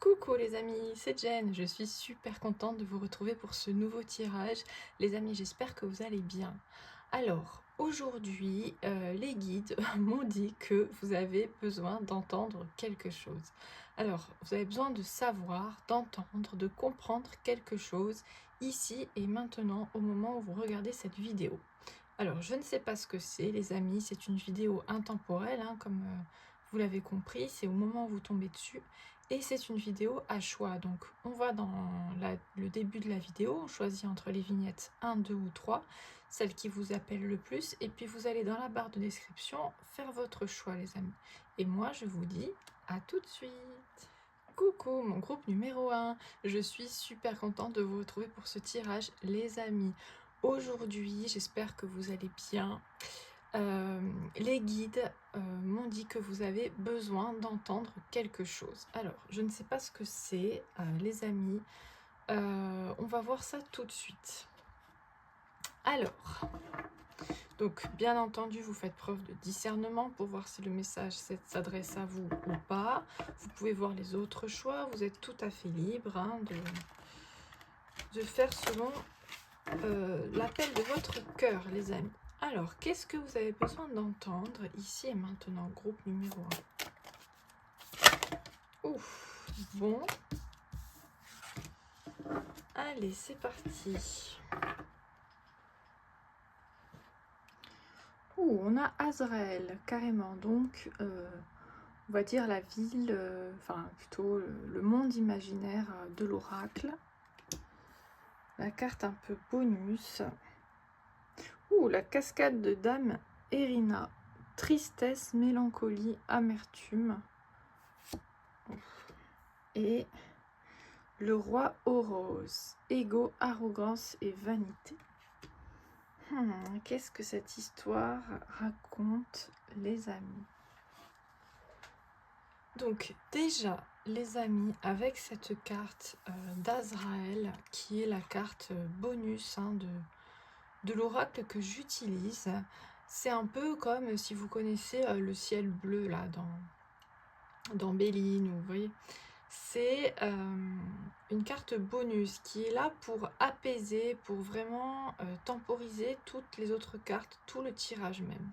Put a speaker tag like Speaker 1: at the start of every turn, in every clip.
Speaker 1: Coucou les amis, c'est Jen, je suis super contente de vous retrouver pour ce nouveau tirage. Les amis, j'espère que vous allez bien. Alors, aujourd'hui, les guides m'ont dit que vous avez besoin d'entendre quelque chose. Alors, vous avez besoin de savoir, d'entendre, de comprendre quelque chose ici et maintenant au moment où vous regardez cette vidéo. Alors, je ne sais pas ce que c'est, les amis, c'est une vidéo intemporelle, hein, comme vous l'avez compris, c'est au moment où vous tombez dessus, et c'est une vidéo à choix. Donc, on va dans le début de la vidéo, on choisit entre les vignettes 1, 2 ou 3, celle qui vous appelle le plus, et puis vous allez dans la barre de description faire votre choix, les amis. Et moi, je vous dis à tout de suite. Coucou, mon groupe numéro 1, je suis super contente de vous retrouver pour ce tirage, les amis. Aujourd'hui, j'espère que vous allez bien. Les guides m'ont dit que vous avez besoin d'entendre quelque chose. Alors, je ne sais pas ce que c'est, les amis. On va voir ça tout de suite. Alors, donc, bien entendu, vous faites preuve de discernement pour voir si le message s'adresse à vous ou pas. Vous pouvez voir les autres choix. Vous êtes tout à fait libre, hein, de faire selon l'appel de votre cœur, les amis. Alors, qu'est-ce que vous avez besoin d'entendre ici et maintenant, groupe numéro 1? Ouf, bon. Allez, c'est parti. Ouh, on a Azraël, carrément. Donc, on va dire la ville, enfin plutôt le monde imaginaire de l'oracle. La carte un peu bonus. Ouh, la cascade de Dame Erina. Tristesse, mélancolie, amertume. Et le roi aux roses. Ego, arrogance et vanité. Qu'est-ce que cette histoire raconte, les amis? Donc déjà, les amis, avec cette carte d'Azraël, qui est la carte bonus, hein, de l'oracle que j'utilise, c'est un peu comme si vous connaissez le ciel bleu là dans Béline, vous voyez. C'est une carte bonus qui est là pour apaiser, pour vraiment temporiser toutes les autres cartes, tout le tirage même.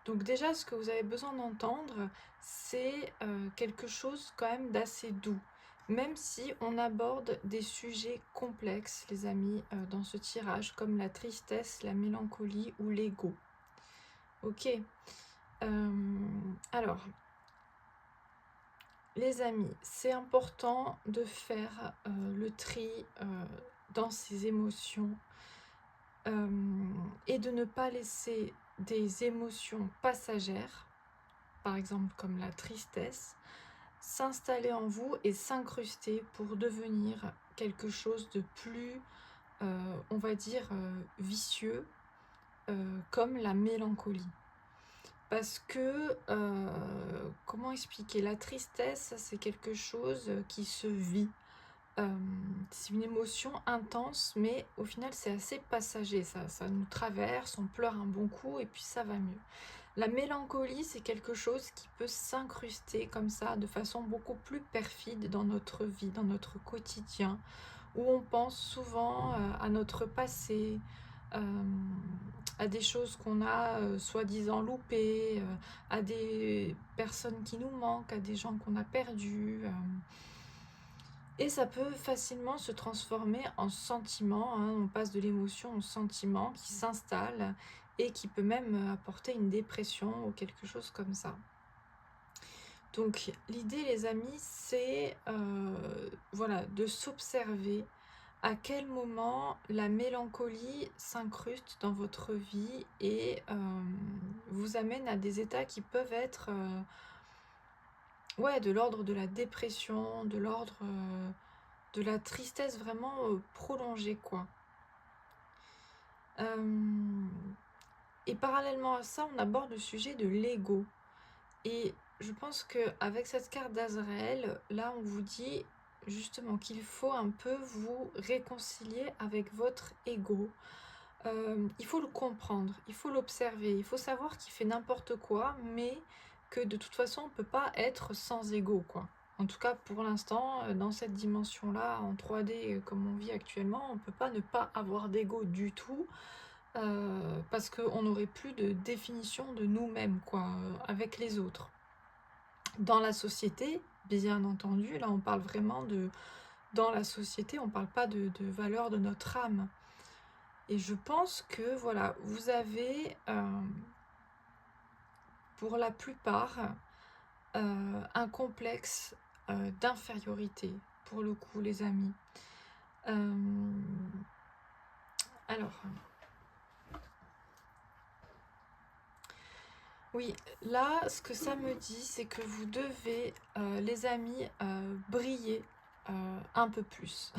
Speaker 1: Donc déjà, ce que vous avez besoin d'entendre, c'est quelque chose quand même d'assez doux. Même si on aborde des sujets complexes, les amis, dans ce tirage, comme la tristesse, la mélancolie ou l'ego. Ok. Alors, les amis, c'est important de faire le tri dans ces émotions et de ne pas laisser des émotions passagères, par exemple comme la tristesse, s'installer en vous et s'incruster pour devenir quelque chose de plus, on va dire, vicieux, comme la mélancolie. Parce que, comment expliquer? La tristesse, c'est quelque chose qui se vit. C'est une émotion intense, mais au final, c'est assez passager. Ça nous traverse, on pleure un bon coup et puis ça va mieux. La mélancolie, c'est quelque chose qui peut s'incruster comme ça, de façon beaucoup plus perfide dans notre vie, dans notre quotidien, où on pense souvent à notre passé, à des choses qu'on a soi-disant loupées, à des personnes qui nous manquent, à des gens qu'on a perdus. Et ça peut facilement se transformer en sentiment, hein. On passe de l'émotion au sentiment qui s'installe et qui peut même apporter une dépression ou quelque chose comme ça. Donc l'idée, les amis, c'est voilà, de s'observer à quel moment la mélancolie s'incruste dans votre vie et vous amène à des états qui peuvent être ouais, de l'ordre de la dépression, de l'ordre de la tristesse vraiment prolongée, quoi. Et parallèlement à ça, on aborde le sujet de l'ego. Et je pense qu'avec cette carte d'Azraël, là, on vous dit justement qu'il faut un peu vous réconcilier avec votre ego. Il faut le comprendre, il faut l'observer, il faut savoir qu'il fait n'importe quoi, mais que de toute façon, on ne peut pas être sans ego, quoi. En tout cas, pour l'instant, dans cette dimension-là, en 3D, comme on vit actuellement, on ne peut pas ne pas avoir d'ego du tout, parce qu'on n'aurait plus de définition de nous-mêmes, quoi, avec les autres. Dans la société, bien entendu, là on parle vraiment de... Dans la société, on ne parle pas de valeur de notre âme. Et je pense que, voilà, vous avez, pour la plupart, un complexe d'infériorité, pour le coup, les amis. Alors, oui, là, ce que ça me dit, c'est que vous devez, les amis, briller un peu plus.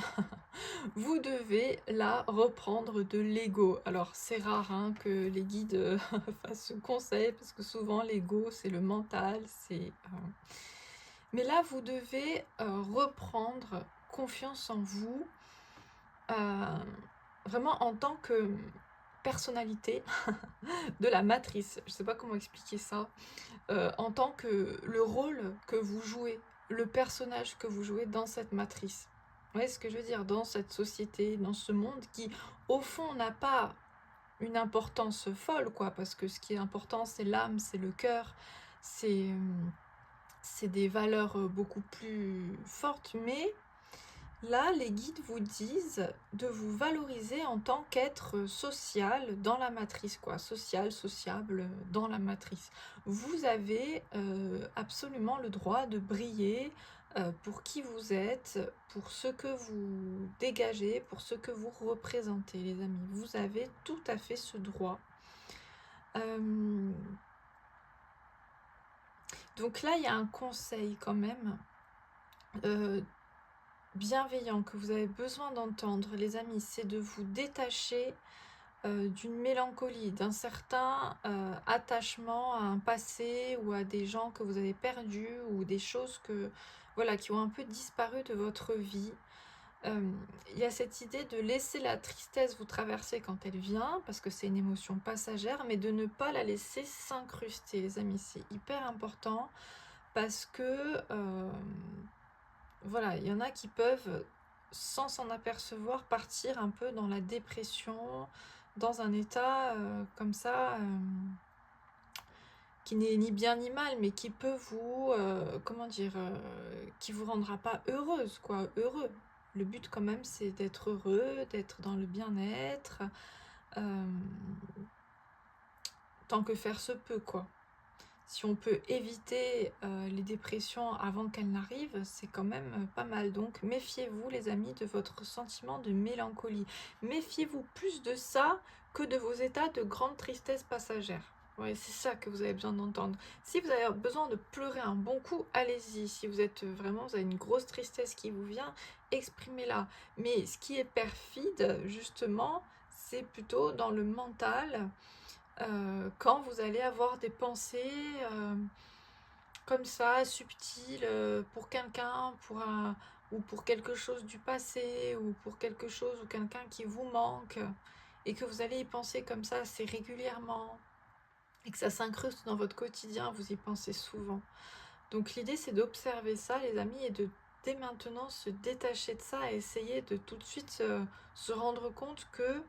Speaker 1: Vous devez, là, reprendre de l'ego. Alors, c'est rare hein, que les guides fassent ce conseil, parce que souvent, l'ego, c'est le mental, c'est... Mais là, vous devez reprendre confiance en vous, vraiment en tant que personnalité de la matrice. Je ne sais pas comment expliquer ça. En tant que le rôle que vous jouez, le personnage que vous jouez dans cette matrice. Vous voyez ce que je veux dire? Dans cette société, dans ce monde qui, au fond, n'a pas une importance folle, quoi, parce que ce qui est important, c'est l'âme, c'est le cœur, c'est des valeurs beaucoup plus fortes, mais là, les guides vous disent de vous valoriser en tant qu'être social dans la matrice, quoi, social, sociable dans la matrice. Vous avez absolument le droit de briller pour qui vous êtes, pour ce que vous dégagez, pour ce que vous représentez, les amis. Vous avez tout à fait ce droit. Donc là, il y a un conseil quand même bienveillant que vous avez besoin d'entendre, les amis, c'est de vous détacher d'une mélancolie, d'un certain attachement à un passé ou à des gens que vous avez perdus ou des choses que, voilà, qui ont un peu disparu de votre vie. Il y a cette idée de laisser la tristesse vous traverser quand elle vient, parce que c'est une émotion passagère, mais de ne pas la laisser s'incruster, les amis. C'est hyper important parce que, voilà, il y en a qui peuvent, sans s'en apercevoir, partir un peu dans la dépression, dans un état comme ça, qui n'est ni bien ni mal, mais qui peut vous, comment dire, qui vous rendra pas heureuse, quoi, heureux. Le but quand même, c'est d'être heureux, d'être dans le bien-être, tant que faire se peut, quoi. Si on peut éviter les dépressions avant qu'elles n'arrivent, c'est quand même pas mal. Donc méfiez-vous, les amis, de votre sentiment de mélancolie. Méfiez-vous plus de ça que de vos états de grande tristesse passagère. Ouais, c'est ça que vous avez besoin d'entendre. Si vous avez besoin de pleurer un bon coup, allez-y. Si vous êtes vraiment, vous avez une grosse tristesse qui vous vient, exprimez-la. Mais ce qui est perfide, justement, c'est plutôt dans le mental, quand vous allez avoir des pensées comme ça, subtiles, pour quelqu'un, ou pour quelque chose du passé, ou pour quelque chose ou quelqu'un qui vous manque, et que vous allez y penser comme ça assez régulièrement, et que ça s'incruste dans votre quotidien, vous y pensez souvent. Donc l'idée, c'est d'observer ça, les amis, et de dès maintenant se détacher de ça et essayer de tout de suite se rendre compte que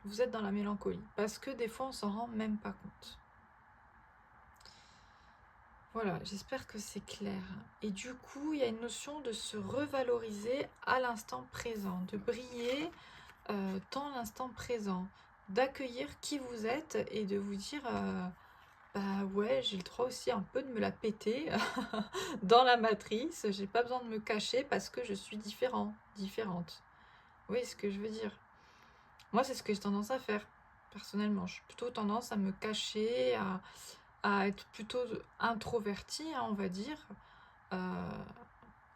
Speaker 1: vous êtes dans la mélancolie, parce que des fois on s'en rend même pas compte. Voilà, j'espère que c'est clair. Et du coup, il y a une notion de se revaloriser à l'instant présent, de briller dans l'instant présent, d'accueillir qui vous êtes et de vous dire bah ouais, j'ai le droit aussi un peu de me la péter dans la matrice, j'ai pas besoin de me cacher parce que je suis différent, différente. Vous voyez ce que je veux dire? Moi, c'est ce que j'ai tendance à faire, personnellement. J'ai plutôt tendance à me cacher, à être plutôt introvertie, hein, on va dire,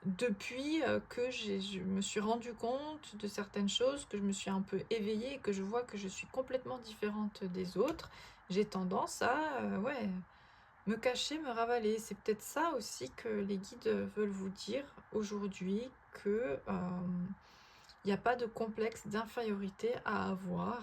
Speaker 1: depuis que je me suis rendu compte de certaines choses, que je me suis un peu éveillée, que je vois que je suis complètement différente des autres, j'ai tendance à ouais, me cacher, me ravaler. C'est peut-être ça aussi que les guides veulent vous dire aujourd'hui, que il n'y a pas de complexe d'infériorité à avoir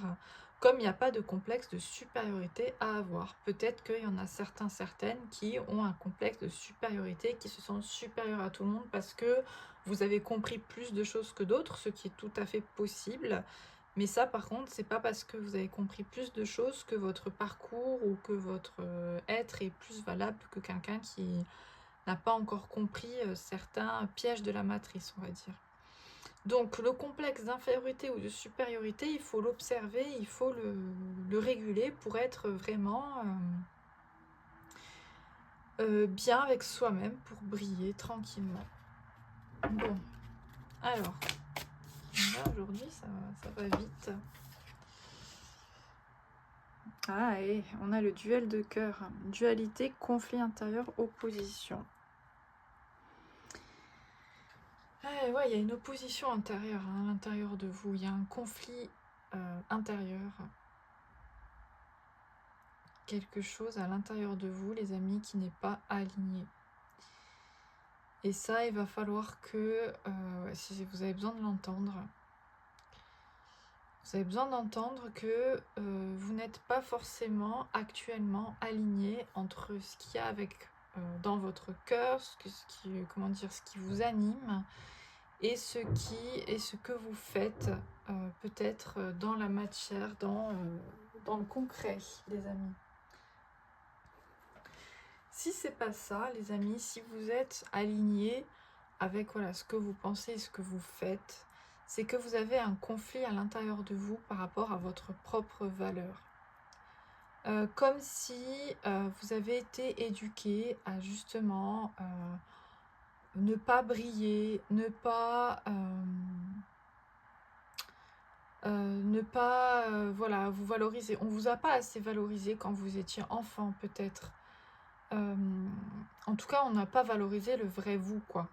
Speaker 1: Comme il n'y a pas de complexe de supériorité à avoir. Peut-être qu'il y en a certains, certaines qui ont un complexe de supériorité, qui se sentent supérieurs à tout le monde parce que vous avez compris plus de choses que d'autres, ce qui est tout à fait possible. Mais ça, par contre, c'est pas parce que vous avez compris plus de choses que votre parcours ou que votre être est plus valable que quelqu'un qui n'a pas encore compris certains pièges de la matrice, on va dire. Donc le complexe d'infériorité ou de supériorité, il faut l'observer, il faut le réguler pour être vraiment bien avec soi-même, pour briller tranquillement. Bon, alors, là aujourd'hui ça va vite. Ah, et on a le duel de cœur, dualité, conflit intérieur, opposition. Ouais, il y a une opposition intérieure à l'intérieur de vous, il y a un conflit intérieur. Quelque chose à l'intérieur de vous, les amis, qui n'est pas aligné. Et ça, il va falloir que, si vous avez besoin de l'entendre, vous avez besoin d'entendre que vous n'êtes pas forcément actuellement aligné entre ce qu'il y a avec dans votre cœur, ce qui vous anime, et ce que vous faites peut-être dans la matière, dans le concret, les amis. Si c'est pas ça, les amis, si vous êtes alignés avec ce que vous pensez et ce que vous faites, c'est que vous avez un conflit à l'intérieur de vous par rapport à votre propre valeur. Comme si vous avez été éduqué à justement ne pas briller, ne pas vous valoriser. On vous a pas assez valorisé quand vous étiez enfant, peut-être. En tout cas, on n'a pas valorisé le vrai vous, quoi.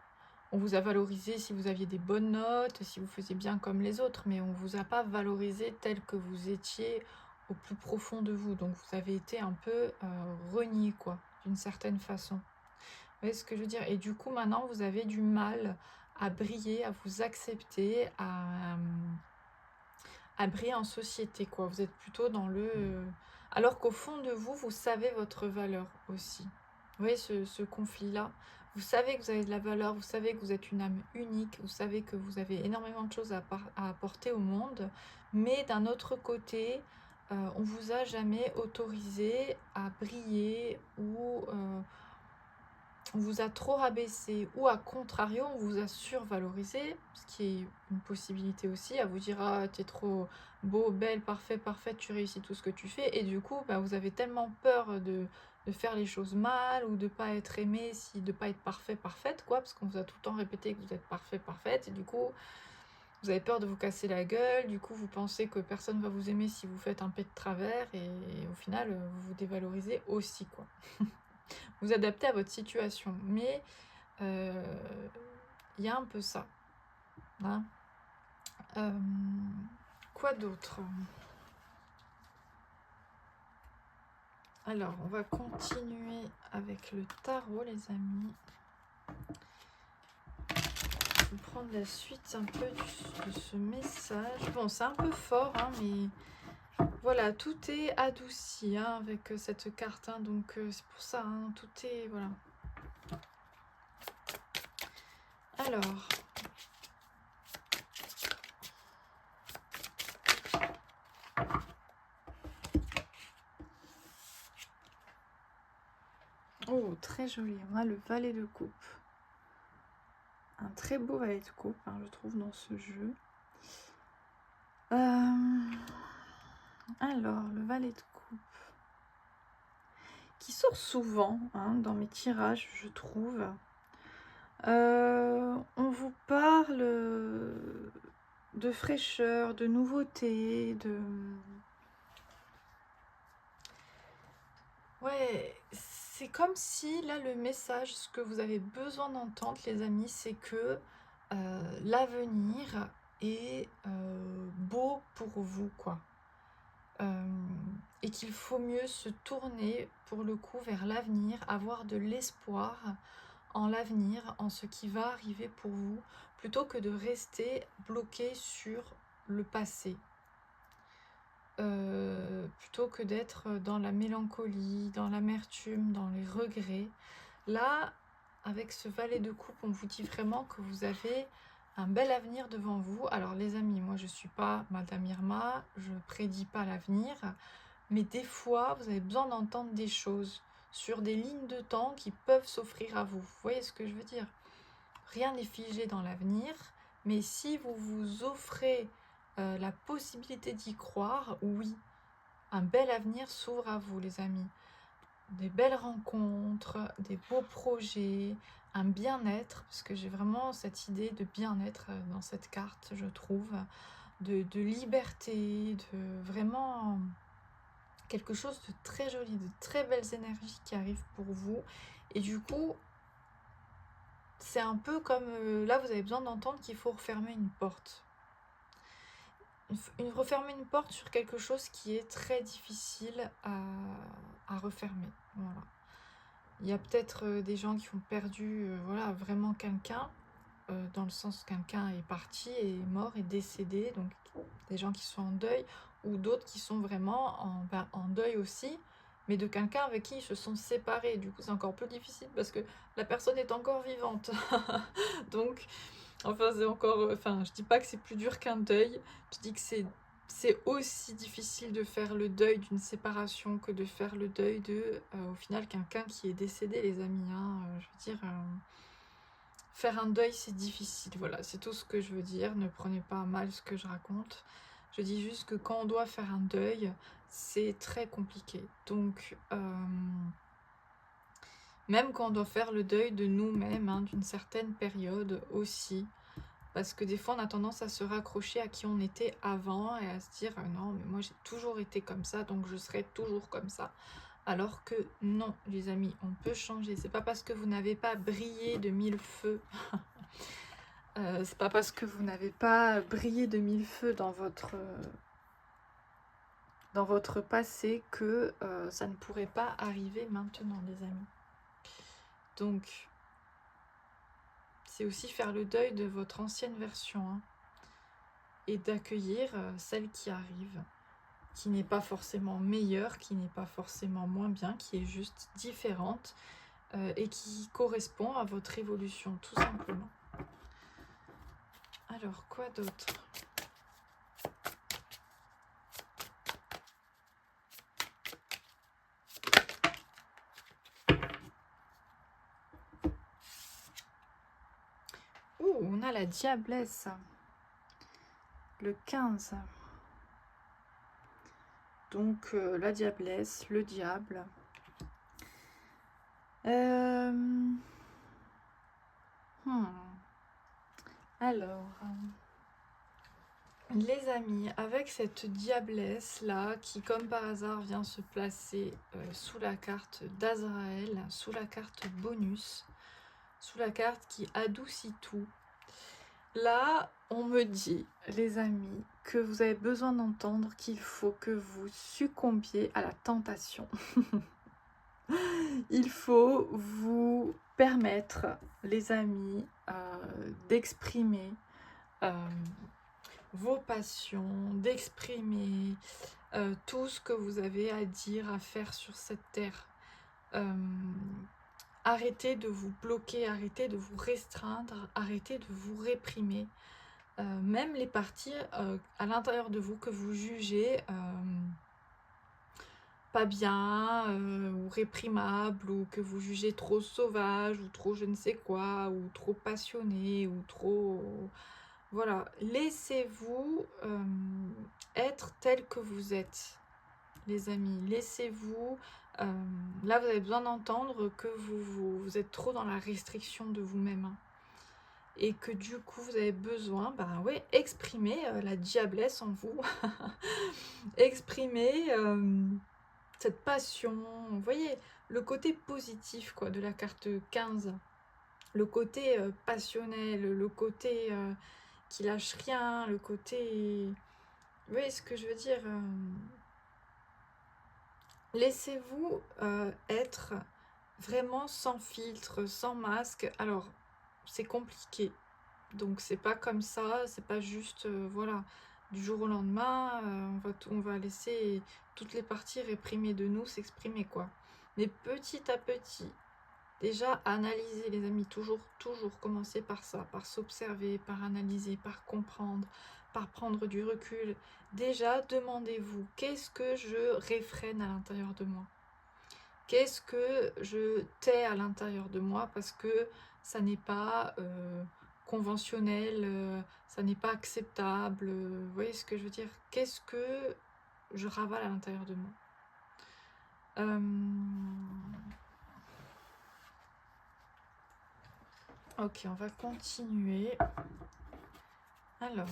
Speaker 1: On vous a valorisé si vous aviez des bonnes notes, si vous faisiez bien comme les autres, mais on vous a pas valorisé tel que vous étiez au plus profond de vous. Donc vous avez été un peu renié, quoi, d'une certaine façon. Vous voyez ce que je veux dire? Et du coup, maintenant, vous avez du mal à briller, à vous accepter, à briller en société, quoi. Vous êtes plutôt dans le... Alors qu'au fond de vous, vous savez votre valeur aussi. Vous voyez ce conflit-là? Vous savez que vous avez de la valeur, vous savez que vous êtes une âme unique, vous savez que vous avez énormément de choses à apporter au monde, mais d'un autre côté, on vous a jamais autorisé à briller ou on vous a trop rabaissé, ou à contrario, on vous a survalorisé, ce qui est une possibilité aussi, à vous dire « Ah, t'es trop beau, belle, parfait, parfaite, tu réussis tout ce que tu fais », et du coup, vous avez tellement peur de faire les choses mal, ou de ne pas être aimé, de ne pas être parfait, parfaite, quoi, parce qu'on vous a tout le temps répété que vous êtes parfait, parfaite, et du coup, vous avez peur de vous casser la gueule, du coup, vous pensez que personne ne va vous aimer si vous faites un pet de travers, et au final, vous vous dévalorisez aussi, quoi. Vous adaptez à votre situation, mais il y a un peu ça. Hein. Quoi d'autre? Alors, on va continuer avec le tarot, les amis. Je vais prendre la suite un peu de ce message. Bon, c'est un peu fort, hein, mais voilà, tout est adouci hein, avec cette carte. Hein, donc, c'est pour ça, hein, tout est... Voilà. Alors... Oh, très joli. On a le valet de coupe. Un très beau valet de coupe, hein, je trouve, dans ce jeu. Alors, le valet de coupe. Qui sort souvent hein, dans mes tirages, je trouve. On vous parle de fraîcheur, de nouveauté, de... Ouais, c'est comme si, là, le message, ce que vous avez besoin d'entendre, les amis, c'est que l'avenir est beau pour vous, quoi. Et qu'il faut mieux se tourner, pour le coup, vers l'avenir, avoir de l'espoir en l'avenir, en ce qui va arriver pour vous, plutôt que de rester bloqué sur le passé. plutôt que d'être dans la mélancolie, dans l'amertume, dans les regrets. Là, avec ce valet de coupe, on vous dit vraiment que vous avez un bel avenir devant vous. Alors les amis, moi je ne suis pas Madame Irma, je ne prédis pas l'avenir, mais des fois vous avez besoin d'entendre des choses sur des lignes de temps qui peuvent s'offrir à vous. Vous voyez ce que je veux dire? Rien n'est figé dans l'avenir, mais si vous vous offrez la possibilité d'y croire, oui, un bel avenir s'ouvre à vous les amis. Des belles rencontres, des beaux projets, un bien-être, parce que j'ai vraiment cette idée de bien-être dans cette carte, je trouve, de liberté, de vraiment quelque chose de très joli, de très belles énergies qui arrivent pour vous. Et du coup, c'est un peu comme là, vous avez besoin d'entendre qu'il faut refermer une porte. Refermer une porte sur quelque chose qui est très difficile à refermer. Voilà. Il y a peut-être des gens qui ont perdu voilà, vraiment quelqu'un, dans le sens quelqu'un est parti, est mort, est décédé, donc des gens qui sont en deuil, ou d'autres qui sont vraiment en deuil aussi, mais de quelqu'un avec qui ils se sont séparés. Du coup, c'est encore plus difficile parce que la personne est encore vivante. Donc, enfin, c'est encore... Enfin, je dis pas que c'est plus dur qu'un deuil, je dis que c'est aussi difficile de faire le deuil d'une séparation que de faire le deuil de, au final, quelqu'un qui est décédé, les amis. Hein, je veux dire, faire un deuil, c'est difficile. Voilà, c'est tout ce que je veux dire. Ne prenez pas mal ce que je raconte. Je dis juste que quand on doit faire un deuil, c'est très compliqué. Donc, même quand on doit faire le deuil de nous-mêmes, hein, d'une certaine période aussi, parce que des fois, on a tendance à se raccrocher à qui on était avant et à se dire non, mais moi j'ai toujours été comme ça, donc je serai toujours comme ça. Alors que non, les amis, on peut changer. C'est pas parce que vous n'avez pas brillé de mille feux, c'est pas parce que vous n'avez pas brillé de mille feux dans votre passé que ça ne pourrait pas arriver maintenant, les amis. Donc, c'est aussi faire le deuil de votre ancienne version, hein, et d'accueillir celle qui arrive, qui n'est pas forcément meilleure, qui n'est pas forcément moins bien, qui est juste différente et qui correspond à votre évolution, tout simplement. Alors, quoi d'autre ? Ouh, on a la diablesse. Le 15. Donc, la diablesse, le diable. Alors, les amis, avec cette diablesse là, qui comme par hasard vient se placer sous la carte d'Azraël, sous la carte bonus, sous la carte qui adoucit tout, là, on me dit, les amis, que vous avez besoin d'entendre qu'il faut que vous succombiez à la tentation. Il faut vous permettre, les amis, d'exprimer vos passions, d'exprimer tout ce que vous avez à dire, à faire sur cette terre. Arrêtez de vous bloquer, arrêtez de vous restreindre, arrêtez de vous réprimer. Même les parties à l'intérieur de vous que vous jugez pas bien ou réprimable, ou que vous jugez trop sauvage ou trop je ne sais quoi, ou trop passionné ou trop... Voilà, laissez-vous être tel que vous êtes, les amis. Laissez-vous... là, vous avez besoin d'entendre que vous êtes trop dans la restriction de vous-même. Hein. Et que du coup, vous avez besoin, ben ouais, exprimer la diablesse en vous. Exprimer cette passion. Vous voyez, le côté positif quoi, de la carte 15. Le côté passionnel, le côté qui lâche rien, le côté... Vous voyez ce que je veux dire laissez-vous être vraiment sans filtre, sans masque. Alors, c'est compliqué. Donc, c'est pas comme ça, c'est pas juste... voilà. du jour au lendemain, on va laisser toutes les parties réprimées de nous s'exprimer, quoi. Mais petit à petit, déjà, analyser, les amis, toujours commencer par ça, par s'observer, par analyser, par comprendre, par prendre du recul. Déjà, demandez-vous, qu'est-ce que je réfrène à l'intérieur de moi? Qu'est-ce que je tais à l'intérieur de moi parce que ça n'est pas conventionnel, ça n'est pas acceptable, vous voyez ce que je veux dire? Qu'est-ce que je ravale à l'intérieur de moi? Ok, on va continuer. Alors.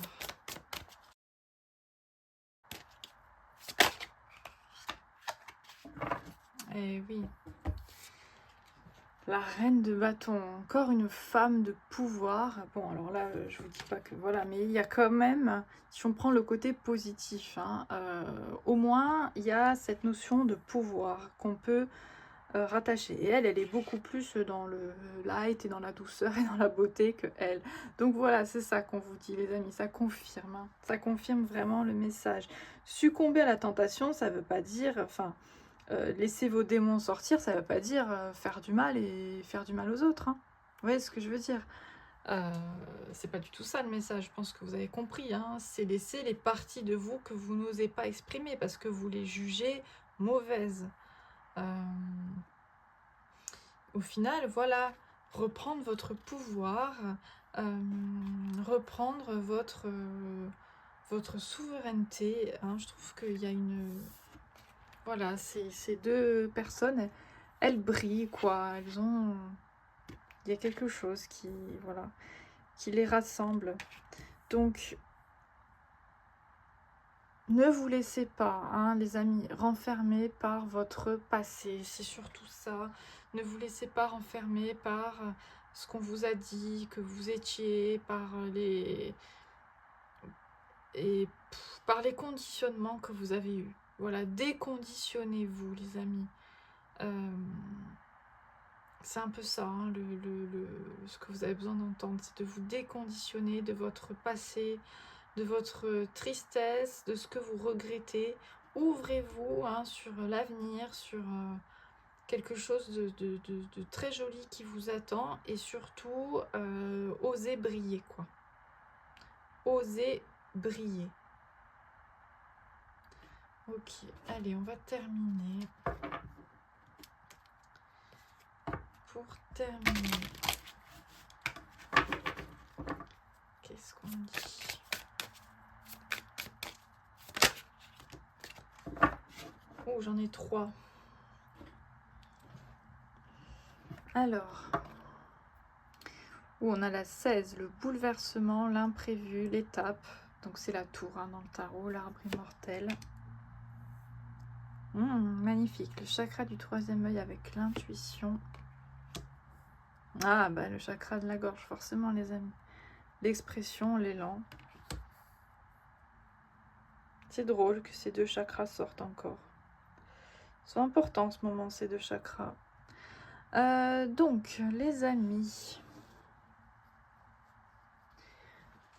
Speaker 1: Eh oui. La reine de bâton, encore une femme de pouvoir. Bon, alors là, je vous dis pas que voilà, mais il y a quand même, si on prend le côté positif, hein, au moins, il y a cette notion de pouvoir qu'on peut rattacher. Et elle est beaucoup plus dans le light et dans la douceur et dans la beauté que elle. Donc voilà, c'est ça qu'on vous dit, les amis, ça confirme. Hein. Ça confirme vraiment le message. Succomber à la tentation, ça veut pas dire... Enfin, laisser vos démons sortir, ça veut pas dire faire du mal et faire du mal aux autres. Hein. Vous voyez ce que je veux dire? C'est pas du tout ça le message, je pense que vous avez compris. Hein. C'est laisser les parties de vous que vous n'osez pas exprimer parce que vous les jugez mauvaises. Au final, voilà, reprendre votre pouvoir, reprendre votre souveraineté. Hein. Je trouve qu'il y a une... Voilà, ces deux personnes, elles brillent, quoi. Elles ont... Il y a quelque chose qui, voilà, qui les rassemble. Donc, ne vous laissez pas, hein, les amis, renfermer par votre passé. C'est surtout ça. Ne vous laissez pas renfermer par ce qu'on vous a dit, que vous étiez, par par les conditionnements que vous avez eus. Voilà, déconditionnez-vous, les amis. C'est un peu ça, hein, ce que vous avez besoin d'entendre, c'est de vous déconditionner de votre passé, de votre tristesse, de ce que vous regrettez. Ouvrez-vous, hein, sur l'avenir, sur quelque chose de très joli qui vous attend, et surtout, osez briller, quoi. Osez briller. Ok, allez, on va terminer. Pour terminer, qu'est-ce qu'on dit? Oh, j'en ai 3. Alors, on a la 16, le bouleversement, l'imprévu, l'étape. Donc c'est la tour, hein, dans le tarot, l'arbre immortel. Magnifique, le chakra du 3e œil avec l'intuition. Ah, bah le chakra de la gorge, forcément, les amis. L'expression, l'élan. C'est drôle que ces deux chakras sortent encore. Ils sont importants en ce moment, ces deux chakras. Donc, les amis.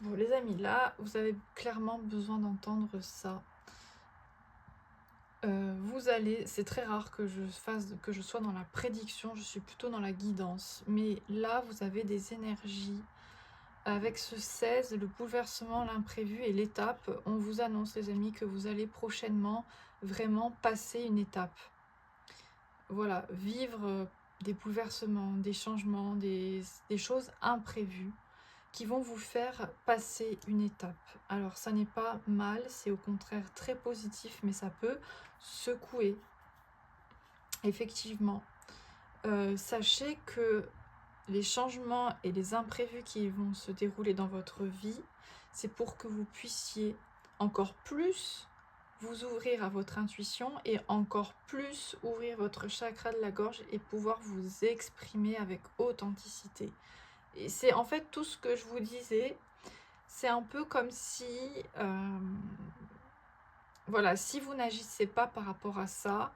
Speaker 1: Bon, les amis, là, vous avez clairement besoin d'entendre ça. Vous allez, c'est très rare que je sois dans la prédiction, je suis plutôt dans la guidance. Mais là, vous avez des énergies. Avec ce 16, le bouleversement, l'imprévu et l'étape, on vous annonce, les amis, que vous allez prochainement vraiment passer une étape. Voilà, vivre des bouleversements, des changements, des choses imprévues qui vont vous faire passer une étape. Alors ça n'est pas mal, c'est au contraire très positif, mais ça peut secouer. Effectivement, sachez que les changements et les imprévus qui vont se dérouler dans votre vie, c'est pour que vous puissiez encore plus vous ouvrir à votre intuition et encore plus ouvrir votre chakra de la gorge et pouvoir vous exprimer avec authenticité. Et c'est en fait tout ce que je vous disais, c'est un peu comme si, voilà, si vous n'agissez pas par rapport à ça,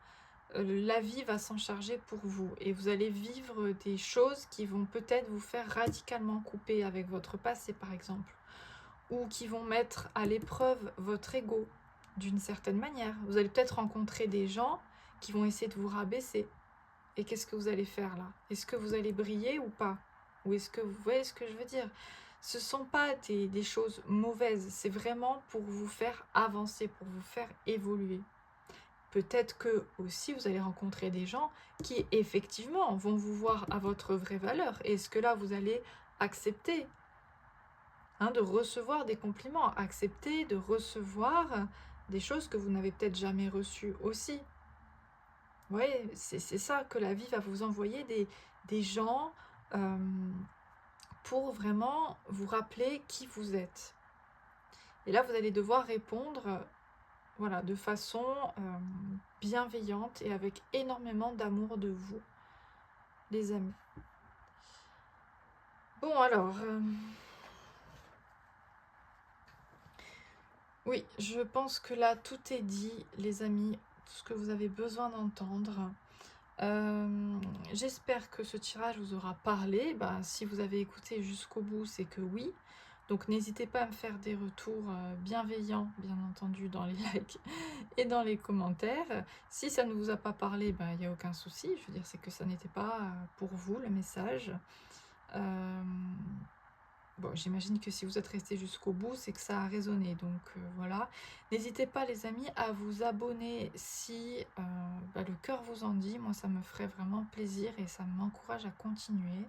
Speaker 1: la vie va s'en charger pour vous. Et vous allez vivre des choses qui vont peut-être vous faire radicalement couper avec votre passé, par exemple. ou qui vont mettre à l'épreuve votre ego d'une certaine manière. Vous allez peut-être rencontrer des gens qui vont essayer de vous rabaisser. Et qu'est-ce que vous allez faire là? Est-ce que vous allez briller ou pas? Ou est-ce que vous voyez ce que je veux dire? Ce ne sont pas des choses mauvaises, c'est vraiment pour vous faire avancer, pour vous faire évoluer. Peut-être que aussi vous allez rencontrer des gens qui effectivement vont vous voir à votre vraie valeur. Et est-ce que là vous allez accepter de recevoir des compliments, accepter de recevoir des choses que vous n'avez peut-être jamais reçues aussi? Vous voyez, c'est ça que la vie va vous envoyer des gens pour vraiment vous rappeler qui vous êtes. Et là, vous allez devoir répondre voilà, de façon bienveillante et avec énormément d'amour de vous, les amis. Bon, alors, oui, je pense que là, tout est dit, les amis, tout ce que vous avez besoin d'entendre. J'espère que ce tirage vous aura parlé. Si vous avez écouté jusqu'au bout, c'est que oui. Donc n'hésitez pas à me faire des retours bienveillants, bien entendu, dans les likes et dans les commentaires. Si ça ne vous a pas parlé, il n'y a aucun souci. Je veux dire, c'est que ça n'était pas pour vous, le message. Bon, j'imagine que si vous êtes resté jusqu'au bout, c'est que ça a résonné. Donc voilà. N'hésitez pas, les amis, à vous abonner si le cœur vous en dit. Moi, ça me ferait vraiment plaisir et ça m'encourage à continuer.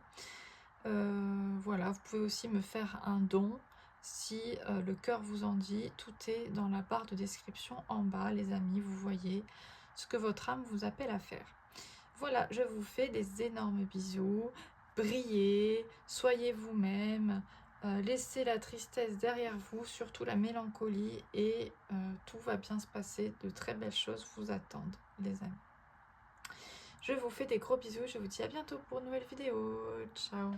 Speaker 1: Voilà, vous pouvez aussi me faire un don si le cœur vous en dit. Tout est dans la barre de description en bas, les amis. Vous voyez ce que votre âme vous appelle à faire. Voilà, je vous fais des énormes bisous. Brillez, soyez vous-même. Laissez la tristesse derrière vous, surtout la mélancolie, et tout va bien se passer. De très belles choses vous attendent, les amis. Je vous fais des gros bisous, je vous dis à bientôt pour une nouvelle vidéo. Ciao.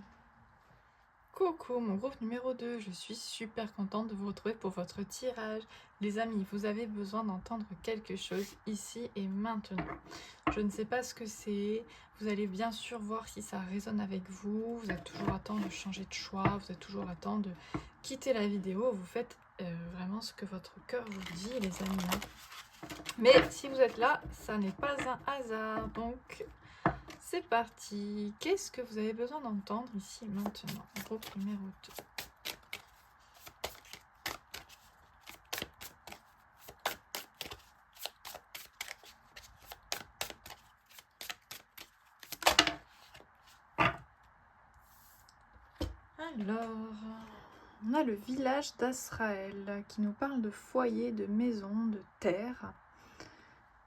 Speaker 1: Coucou mon groupe numéro 2, je suis super contente de vous retrouver pour votre tirage. Les amis, vous avez besoin d'entendre quelque chose ici et maintenant. Je ne sais pas ce que c'est, vous allez bien sûr voir si ça résonne avec vous. Vous êtes toujours à temps de changer de choix, vous êtes toujours à temps de quitter la vidéo. Vous faites vraiment ce que votre cœur vous dit, les amis. Mais si vous êtes là, ça n'est pas un hasard, donc... C'est parti. Qu'est-ce que vous avez besoin d'entendre ici maintenant? Groupe numéro 2. Alors, on a le village d'Azraël qui nous parle de foyer, de maison, de terre.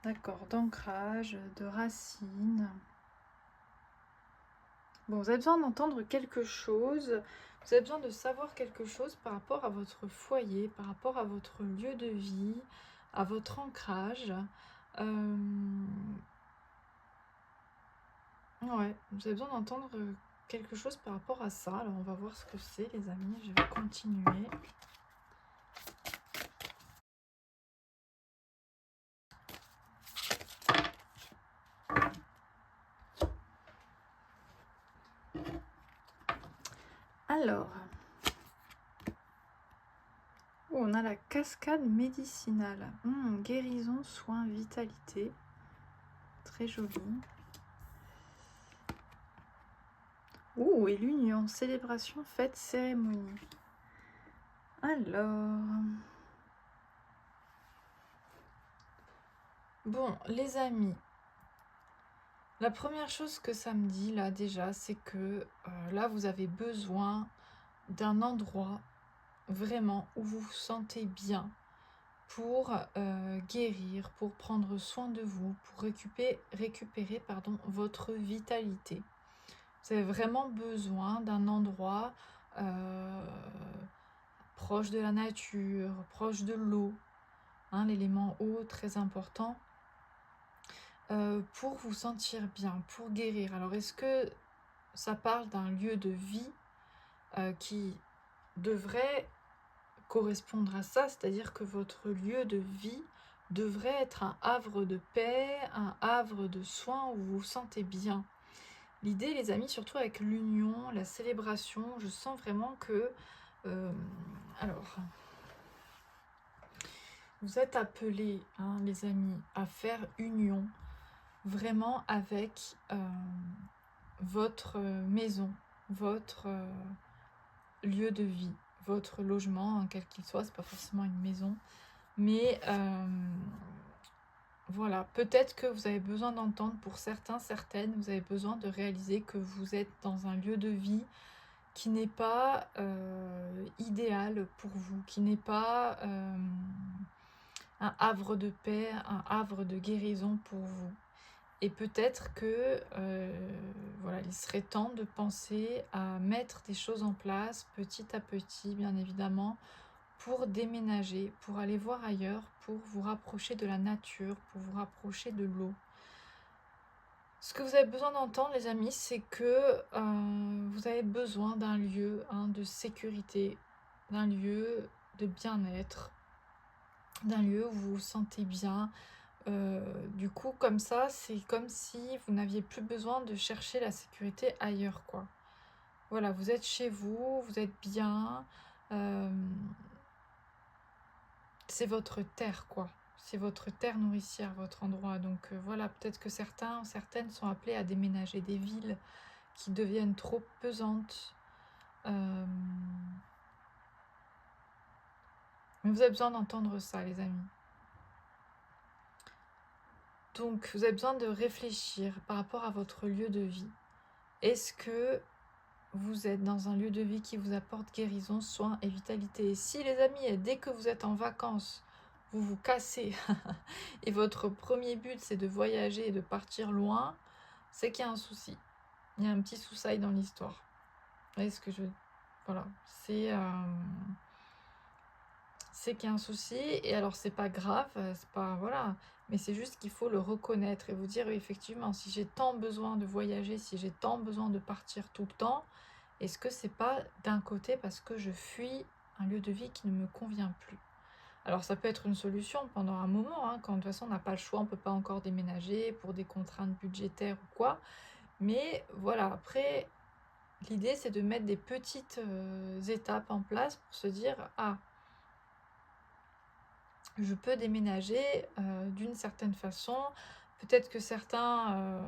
Speaker 1: D'accord, d'ancrage, de racines. Bon, vous avez besoin d'entendre quelque chose, vous avez besoin de savoir quelque chose par rapport à votre foyer, par rapport à votre lieu de vie, à votre ancrage. Ouais, vous avez besoin d'entendre quelque chose par rapport à ça. Alors, on va voir ce que c'est, les amis. Je vais continuer. Alors, on a la cascade médicinale. Guérison, soins, vitalité. Très joli. Et l'union, célébration, fête, cérémonie. Alors... Bon, les amis, la première chose que ça me dit, là, déjà, c'est que là, vous avez besoin d'un endroit vraiment où vous vous sentez bien pour guérir, pour prendre soin de vous, pour récupérer votre vitalité. Vous avez vraiment besoin d'un endroit proche de la nature, proche de l'eau, l'élément eau très important, pour vous sentir bien, pour guérir. Alors, est-ce que ça parle d'un lieu de vie qui devrait correspondre à ça, c'est-à-dire que votre lieu de vie devrait être un havre de paix, un havre de soins où vous vous sentez bien. L'idée, les amis, surtout avec l'union, la célébration, je sens vraiment que Alors, vous êtes appelés, hein, les amis, à faire union vraiment avec votre maison, votre lieu de vie, votre logement, hein, quel qu'il soit. C'est pas forcément une maison, mais voilà, peut-être que vous avez besoin d'entendre, pour certains, certaines, vous avez besoin de réaliser que vous êtes dans un lieu de vie qui n'est pas idéal pour vous, qui n'est pas un havre de paix, un havre de guérison pour vous. Et peut-être que voilà, il serait temps de penser à mettre des choses en place petit à petit, bien évidemment, pour déménager, pour aller voir ailleurs, pour vous rapprocher de la nature, pour vous rapprocher de l'eau. Ce que vous avez besoin d'entendre, les amis, c'est que vous avez besoin d'un lieu, hein, de sécurité, d'un lieu de bien-être, d'un lieu où vous vous sentez bien. Du coup, comme ça, c'est comme si vous n'aviez plus besoin de chercher la sécurité ailleurs, quoi. Voilà, vous êtes chez vous, vous êtes bien. C'est votre terre, quoi. C'est votre terre nourricière, votre endroit. Donc voilà, peut-être que certaines sont appelées à déménager des villes qui deviennent trop pesantes. Mais vous avez besoin d'entendre ça, les amis. Donc, vous avez besoin de réfléchir par rapport à votre lieu de vie. Est-ce que vous êtes dans un lieu de vie qui vous apporte guérison, soins et vitalité? Si, les amis, dès que vous êtes en vacances, vous vous cassez et votre premier but, c'est de voyager et de partir loin, c'est qu'il y a un souci. Il y a un petit souci dans l'histoire. Vous voyez ce que je... Voilà. C'est qu'il y a un souci, et alors c'est pas grave, c'est pas... Voilà. Mais c'est juste qu'il faut le reconnaître et vous dire, oui, effectivement, si j'ai tant besoin de voyager, si j'ai tant besoin de partir tout le temps, est-ce que c'est pas d'un côté parce que je fuis un lieu de vie qui ne me convient plus? Alors ça peut être une solution pendant un moment, hein, quand de toute façon on n'a pas le choix, on ne peut pas encore déménager pour des contraintes budgétaires ou quoi. Mais voilà, après, l'idée c'est de mettre des petites étapes en place pour se dire, ah, je peux déménager d'une certaine façon. Peut-être que certains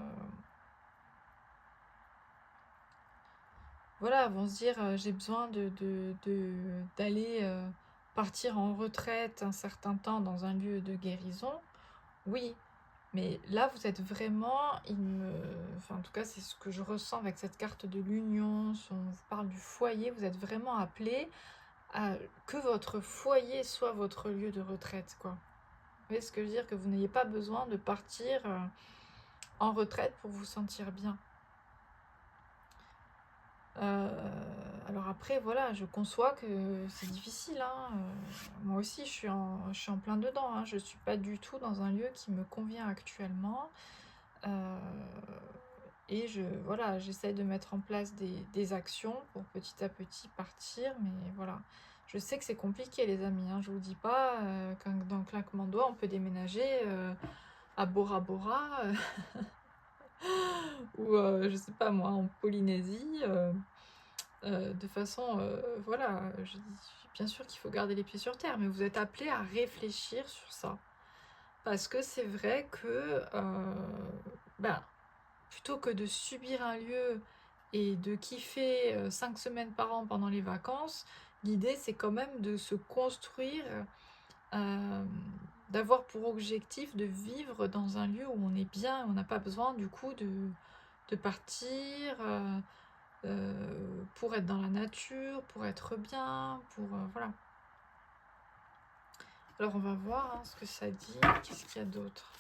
Speaker 1: voilà, vont se dire, j'ai besoin d'aller partir en retraite un certain temps dans un lieu de guérison. Oui, mais là, vous êtes vraiment, enfin, en tout cas, c'est ce que je ressens avec cette carte de l'union. Si on vous parle du foyer, vous êtes vraiment appelé à que votre foyer soit votre lieu de retraite, quoi. Vous voyez ce que je veux dire? Que vous n'ayez pas besoin de partir en retraite pour vous sentir bien. Alors après, voilà, je conçois que c'est difficile, hein. Moi aussi, je suis en plein dedans, hein. Je ne suis pas du tout dans un lieu qui me convient actuellement. Et voilà, j'essaie de mettre en place des actions pour petit à petit partir, mais voilà. Je sais que c'est compliqué, les amis, hein. Je vous dis pas qu'un d'un claquement de doigts, on peut déménager à Bora Bora ou je sais pas moi, en Polynésie. De façon, voilà, bien sûr qu'il faut garder les pieds sur terre, mais vous êtes appelés à réfléchir sur ça. Parce que c'est vrai que, ben, plutôt que de subir un lieu et de kiffer 5 semaines par an pendant les vacances, l'idée c'est quand même de se construire, d'avoir pour objectif de vivre dans un lieu où on est bien, on n'a pas besoin du coup de partir. Pour être dans la nature, pour être bien, pour... voilà. Alors on va voir hein, ce que ça dit. Qu'est-ce qu'il y a d'autre?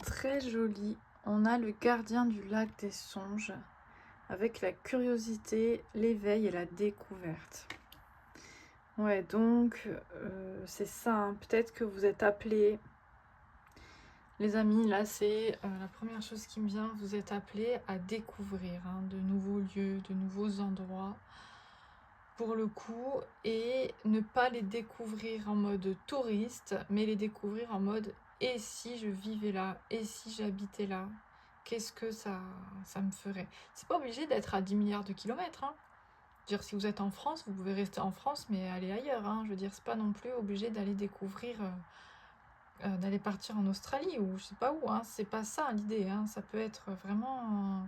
Speaker 1: Très joli. On a le gardien du lac des songes, avec la curiosité, l'éveil et la découverte. Ouais, donc c'est ça, hein. Peut-être que vous êtes appelés, les amis, là c'est la première chose qui me vient, vous êtes appelés à découvrir hein, de nouveaux lieux, de nouveaux endroits. pour le coup, et ne pas les découvrir en mode touriste, mais les découvrir en mode et si je vivais là, et si j'habitais là, qu'est-ce que ça me ferait? C'est pas obligé d'être à 10 milliards de kilomètres, hein. Je veux dire, si vous êtes en France, vous pouvez rester en France, mais aller ailleurs, hein. Je veux dire, c'est pas non plus obligé d'aller découvrir, d'aller partir en Australie ou je sais pas où, hein. C'est pas ça l'idée, hein. Ça peut être vraiment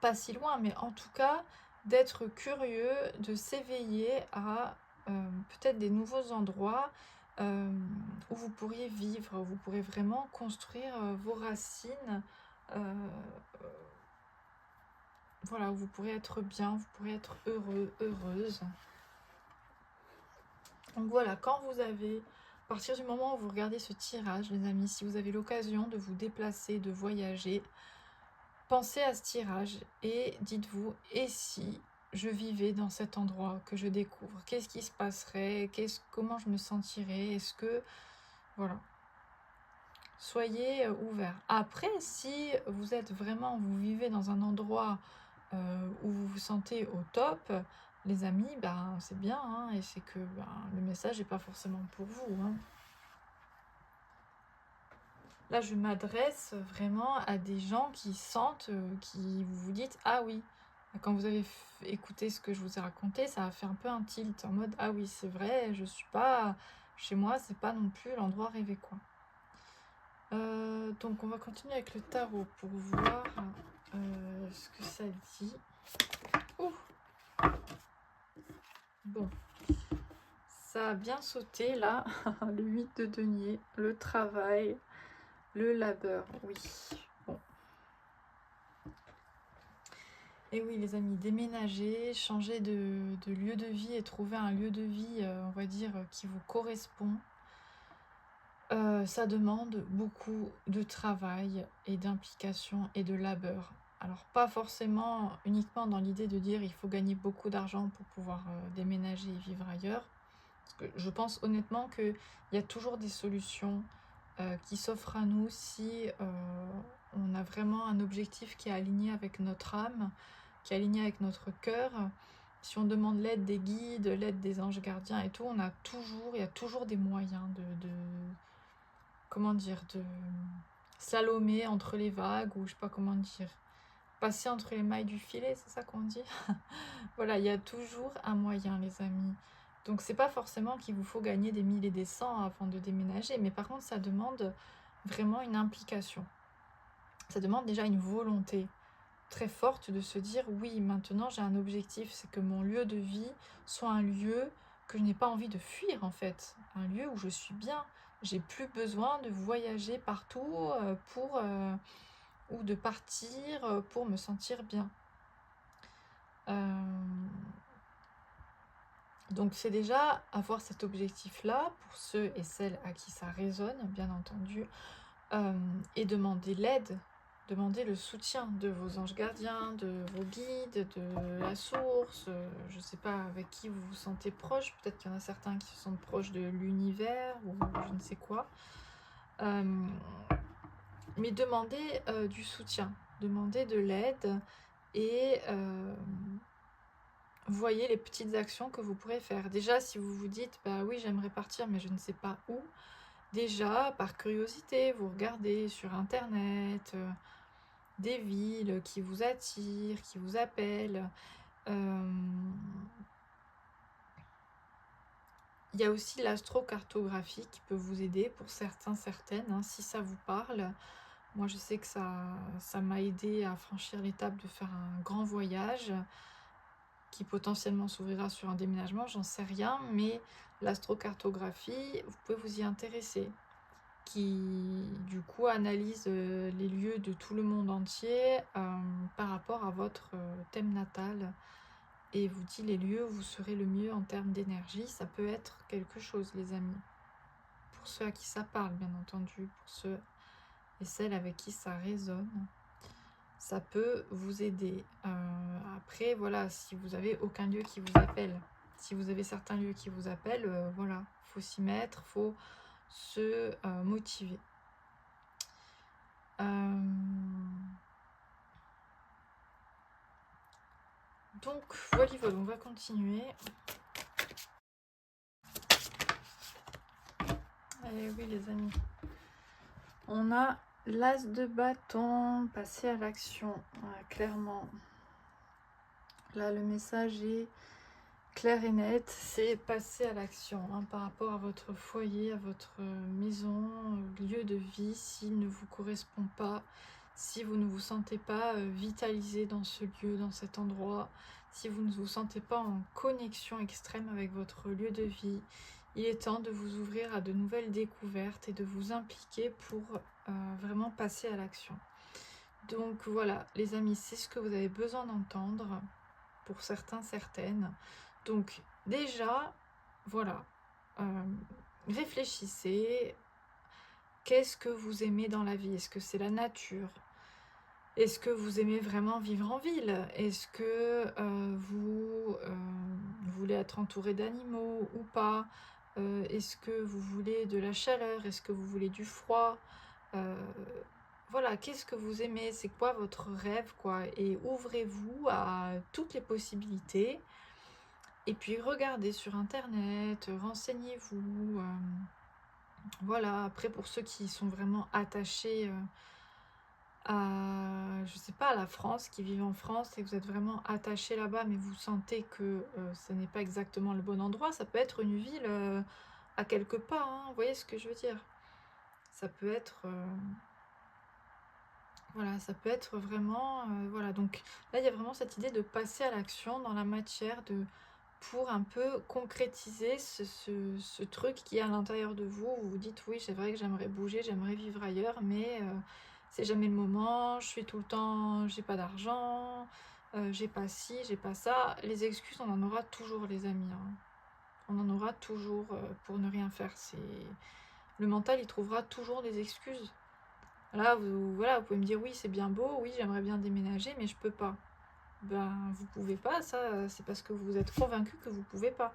Speaker 1: pas si loin, mais en tout cas, d'être curieux, de s'éveiller à peut-être des nouveaux endroits euh, où vous pourriez vivre, où vous pourrez vraiment construire vos racines, euh, voilà, où vous pourrez être bien, vous pourrez être heureux, heureuse. Donc voilà, quand vous avez, à partir du moment où vous regardez ce tirage, les amis, si vous avez l'occasion de vous déplacer, de voyager, pensez à ce tirage et dites-vous, et si je vivais dans cet endroit que je découvre, qu'est-ce qui se passerait, comment je me sentirais, est-ce que, voilà, soyez ouverts. Après, si vous êtes vraiment, vous vivez dans un endroit où vous vous sentez au top, les amis, ben, c'est bien, hein, et c'est que ben, le message n'est pas forcément pour vous, hein. Là, je m'adresse vraiment à des gens qui sentent, qui vous dites, ah oui, quand vous avez écouté ce que je vous ai raconté, ça a fait un peu un tilt, en mode, ah oui, c'est vrai, je suis pas, chez moi, c'est pas non plus l'endroit rêvé, quoi. Donc, on va continuer avec le tarot pour voir ce que ça dit. Ouh. Bon, ça a bien sauté, là, le 8 de denier, le travail, le labeur, oui. Bon. Et oui, les amis, déménager, changer de lieu de vie et trouver un lieu de vie, on va dire, qui vous correspond, ça demande beaucoup de travail et d'implication et de labeur. Alors, pas forcément uniquement dans l'idée de dire il faut gagner beaucoup d'argent pour pouvoir déménager et vivre ailleurs. Parce que je pense honnêtement qu'il y a toujours des solutions qui s'offrent à nous si on a vraiment un objectif qui est aligné avec notre âme, qui est aligné avec notre cœur. Si on demande l'aide des guides, l'aide des anges gardiens et tout, il y a toujours des moyens comment dire, de slalomer entre les vagues, ou je sais pas comment dire, passer entre les mailles du filet, c'est ça qu'on dit. Voilà, il y a toujours un moyen, les amis. Donc c'est pas forcément qu'il vous faut gagner des 1000 et des 100 avant de déménager, mais par contre ça demande vraiment une implication. Ça demande déjà une volonté très forte de se dire oui, maintenant j'ai un objectif, c'est que mon lieu de vie soit un lieu que je n'ai pas envie de fuir en fait, un lieu où je suis bien. J'ai plus besoin de voyager partout ou de partir pour me sentir bien. Donc c'est déjà avoir cet objectif-là pour ceux et celles à qui ça résonne, bien entendu, et demander l'aide, demander le soutien de vos anges gardiens, de vos guides, de la source, je ne sais pas avec qui vous vous sentez proche, peut-être qu'il y en a certains qui se sentent proches de l'univers ou je ne sais quoi. Mais demandez du soutien, demandez de l'aide et voyez les petites actions que vous pourrez faire. Déjà, si vous vous dites, bah oui, j'aimerais partir, mais je ne sais pas où, déjà, par curiosité, vous regardez sur Internet des villes qui vous attirent, qui vous appellent. Il y a aussi l'astrocartographie qui peut vous aider pour certains, certaines, hein, si ça vous parle. Moi, je sais que ça m'a aidé à franchir l'étape de faire un grand voyage qui potentiellement s'ouvrira sur un déménagement, j'en sais rien, mais l'astrocartographie, vous pouvez vous y intéresser, qui du coup analyse les lieux de tout le monde entier par rapport à votre thème natal et vous dit les lieux où vous serez le mieux en termes d'énergie. Ça peut être quelque chose, les amis, pour ceux à qui ça parle, bien entendu, pour ceux et celles avec qui ça résonne. Ça peut vous aider. Après, voilà, si vous avez aucun lieu qui vous appelle, si vous avez certains lieux qui vous appellent, voilà, faut s'y mettre, faut se motiver. Donc voilà, on va continuer. Allez, oui les amis. On a l'as de bâton, passer à l'action, ouais, clairement. Là, le message est clair et net, c'est passer à l'action hein, par rapport à votre foyer, à votre maison, lieu de vie, s'il ne vous correspond pas, si vous ne vous sentez pas vitalisé dans ce lieu, dans cet endroit, si vous ne vous sentez pas en connexion extrême avec votre lieu de vie, il est temps de vous ouvrir à de nouvelles découvertes et de vous impliquer pour vraiment passer à l'action. Donc voilà, les amis, c'est ce que vous avez besoin d'entendre, pour certains, certaines. Donc déjà, voilà, réfléchissez, qu'est-ce que vous aimez dans la vie? Est-ce que c'est la nature? Est-ce que vous aimez vraiment vivre en ville? Est-ce que vous voulez être entouré d'animaux ou pas? Est-ce que vous voulez de la chaleur? Est-ce que vous voulez du froid? Voilà, qu'est-ce que vous aimez? C'est quoi votre rêve, quoi? Et ouvrez-vous à toutes les possibilités. Et puis regardez sur internet, renseignez-vous. Voilà, après pour ceux qui sont vraiment attachés à, je sais pas, à la France, qui vivent en France et que vous êtes vraiment attachés là-bas, mais vous sentez que ce n'est pas exactement le bon endroit, ça peut être une ville à quelques pas, hein, vous voyez ce que je veux dire? Ça peut être... voilà, ça peut être vraiment... voilà, donc là, il y a vraiment cette idée de passer à l'action dans la matière, pour un peu concrétiser ce truc qui est à l'intérieur de vous. Vous vous dites, oui, c'est vrai que j'aimerais bouger, j'aimerais vivre ailleurs, mais c'est jamais le moment, je suis tout le temps, j'ai pas d'argent, j'ai pas ci, j'ai pas ça. Les excuses, on en aura toujours, les amis, hein. On en aura toujours pour ne rien faire. Le mental, il trouvera toujours des excuses. Là, voilà, vous pouvez me dire, oui, c'est bien beau, oui, j'aimerais bien déménager, mais je peux pas. Ben, vous pouvez pas, ça, c'est parce que vous êtes convaincu que vous pouvez pas.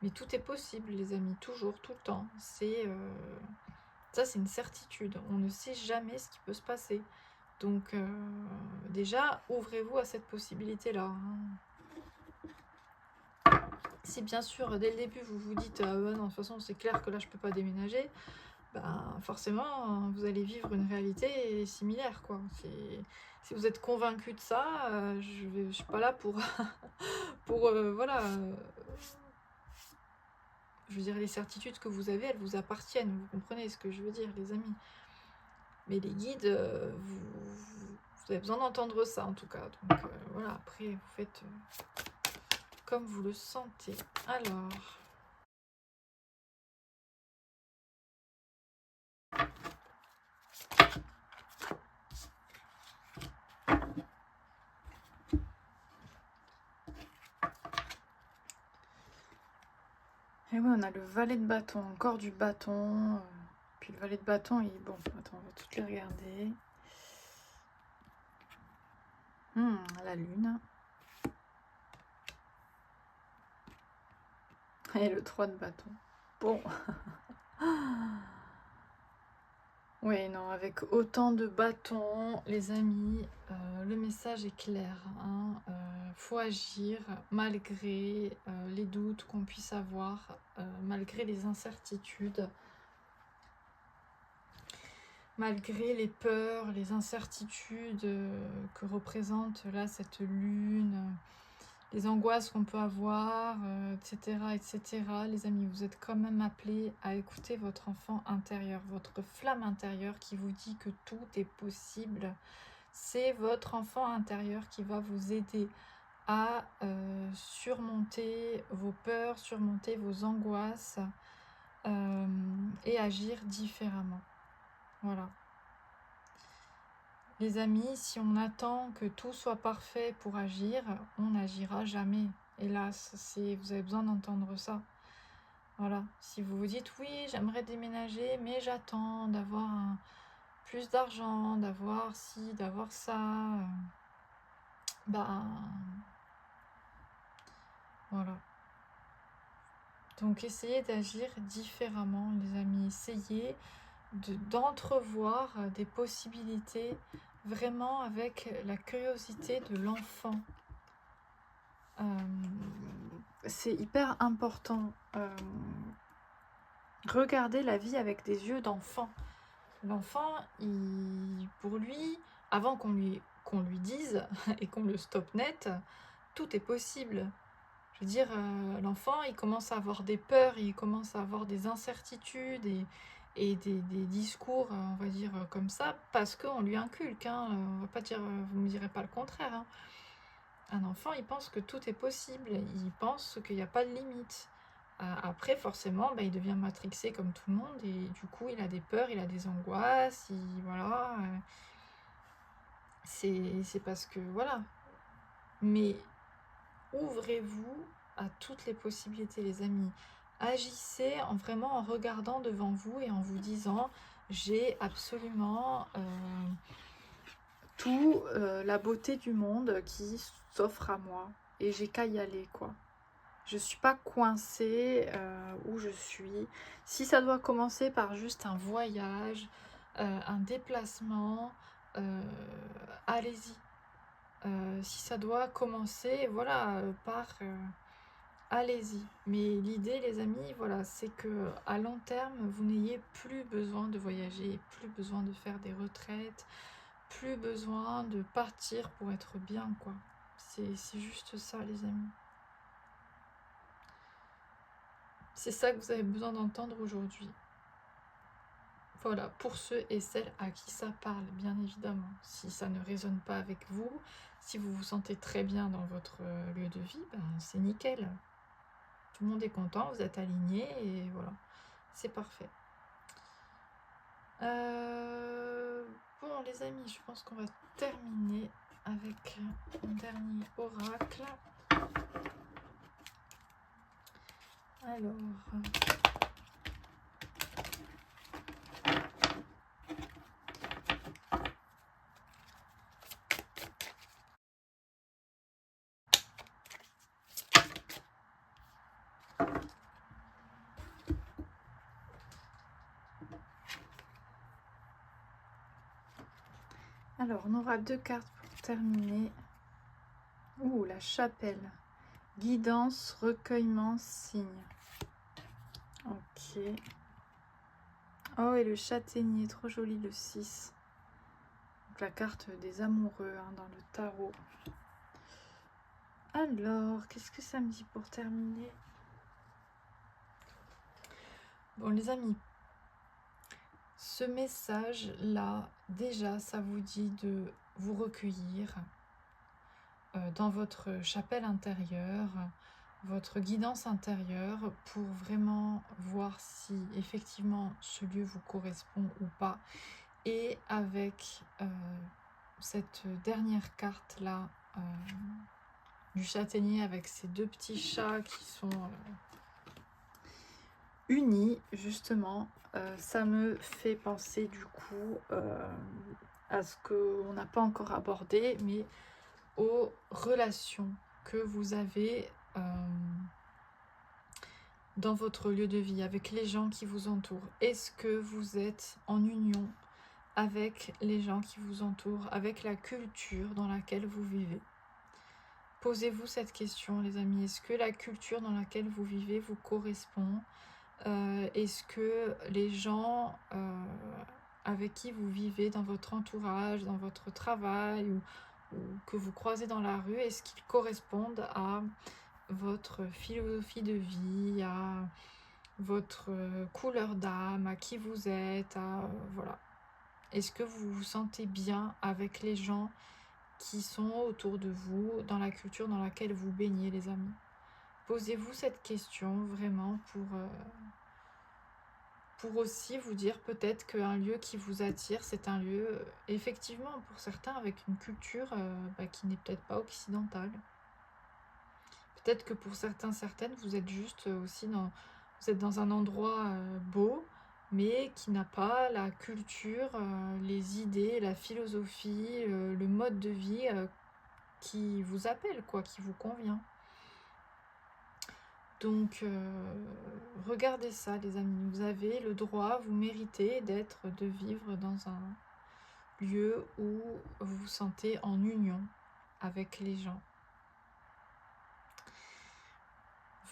Speaker 1: Mais tout est possible, les amis, toujours, tout le temps. Ça, c'est une certitude. On ne sait jamais ce qui peut se passer. Donc, déjà, ouvrez-vous à cette possibilité-là, hein. Si bien sûr, dès le début, vous vous dites, ah ouais, non, de toute façon, c'est clair que là, je peux pas déménager, ben, forcément, vous allez vivre une réalité similaire, quoi. Si vous êtes convaincu de ça, je suis pas là pour, voilà, je veux dire, les certitudes que vous avez, elles vous appartiennent, vous comprenez ce que je veux dire, les amis. Mais les guides, vous avez besoin d'entendre ça, en tout cas. Donc, voilà, après, vous faites comme vous le sentez. Alors... Et oui, on a le valet de bâton, encore du bâton. Puis le valet de bâton, il... Bon, attends, on va toutes les regarder. La lune. Et le 3 de bâton. Bon. Oui, non, avec autant de bâtons, les amis, le message est clair, hein, faut agir malgré les doutes qu'on puisse avoir, malgré les incertitudes, malgré les peurs, les incertitudes que représente là cette lune, les angoisses qu'on peut avoir, etc., etc. Les amis, vous êtes quand même appelés à écouter votre enfant intérieur, votre flamme intérieure qui vous dit que tout est possible. C'est votre enfant intérieur qui va vous aider à surmonter vos peurs, surmonter vos angoisses et agir différemment. Voilà. Les amis, si on attend que tout soit parfait pour agir, on n'agira jamais. Hélas, vous avez besoin d'entendre ça. Voilà. Si vous vous dites, oui, j'aimerais déménager, mais j'attends d'avoir plus d'argent, d'avoir ci, d'avoir ça, voilà. Donc, essayez d'agir différemment, les amis. Essayez d'entrevoir des possibilités vraiment avec la curiosité de l'enfant. C'est hyper important. Regardez la vie avec des yeux d'enfant. L'enfant, pour lui, avant qu'on lui dise et qu'on le stoppe net, tout est possible. Je veux dire, l'enfant, il commence à avoir des peurs, il commence à avoir des incertitudes et des discours, on va dire, comme ça, parce qu'on lui inculque. Hein. On va pas dire, vous ne me direz pas le contraire. Hein. Un enfant, il pense que tout est possible, il pense qu'il n'y a pas de limite. Après, forcément, il devient matrixé comme tout le monde, et du coup, il a des peurs, il a des angoisses, voilà. C'est parce que, voilà. Mais ouvrez-vous à toutes les possibilités, les amis. Agissez vraiment en regardant devant vous et en vous disant, j'ai absolument tout la beauté du monde qui s'offre à moi. Et j'ai qu'à y aller, quoi. Je suis pas coincée où je suis. Si ça doit commencer par juste un voyage, un déplacement, allez-y. Si ça doit commencer, voilà, par allez-y. Mais l'idée, les amis, voilà, c'est que à long terme, vous n'ayez plus besoin de voyager, plus besoin de faire des retraites, plus besoin de partir pour être bien, quoi. C'est juste ça, les amis. C'est ça que vous avez besoin d'entendre aujourd'hui. Voilà, pour ceux et celles à qui ça parle, bien évidemment. Si ça ne résonne pas avec vous, si vous vous sentez très bien dans votre lieu de vie, c'est nickel. Tout le monde est content, vous êtes alignés et voilà, c'est parfait. Bon, les amis, je pense qu'on va terminer avec un dernier oracle. Alors... Alors, on aura 2 cartes pour terminer. Ouh, la chapelle. Guidance, recueillement, signe. Ok. Oh, et le châtaignier, trop joli, le 6. Donc, la carte des amoureux hein, dans le tarot. Alors, qu'est-ce que ça me dit pour terminer? Bon, les amis, ce message-là, déjà, ça vous dit de vous recueillir dans votre chapelle intérieure, votre guidance intérieure, pour vraiment voir si effectivement ce lieu vous correspond ou pas. Et avec cette dernière carte-là, du châtaignier, avec ces 2 petits chats qui sont unis, justement, ça me fait penser du coup à ce qu'on n'a pas encore abordé, mais aux relations que vous avez dans votre lieu de vie, avec les gens qui vous entourent. Est-ce que vous êtes en union avec les gens qui vous entourent, avec la culture dans laquelle vous vivez? Posez-vous cette question, les amis. Est-ce que la culture dans laquelle vous vivez vous correspond? Est-ce que les gens avec qui vous vivez dans votre entourage, dans votre travail ou que vous croisez dans la rue, est-ce qu'ils correspondent à votre philosophie de vie, à votre couleur d'âme, à qui vous êtes, voilà. Est-ce que vous vous sentez bien avec les gens qui sont autour de vous, dans la culture dans laquelle vous baignez, les amis? Posez-vous cette question vraiment pour aussi vous dire peut-être qu'un lieu qui vous attire, c'est un lieu, effectivement, pour certains, avec une culture qui n'est peut-être pas occidentale. Peut-être que pour certains, certaines, vous êtes juste aussi vous êtes dans un endroit beau, mais qui n'a pas la culture, les idées, la philosophie, le mode de vie qui vous appelle, quoi, qui vous convient. Donc, regardez ça, les amis. Vous avez le droit, vous méritez de vivre dans un lieu où vous vous sentez en union avec les gens.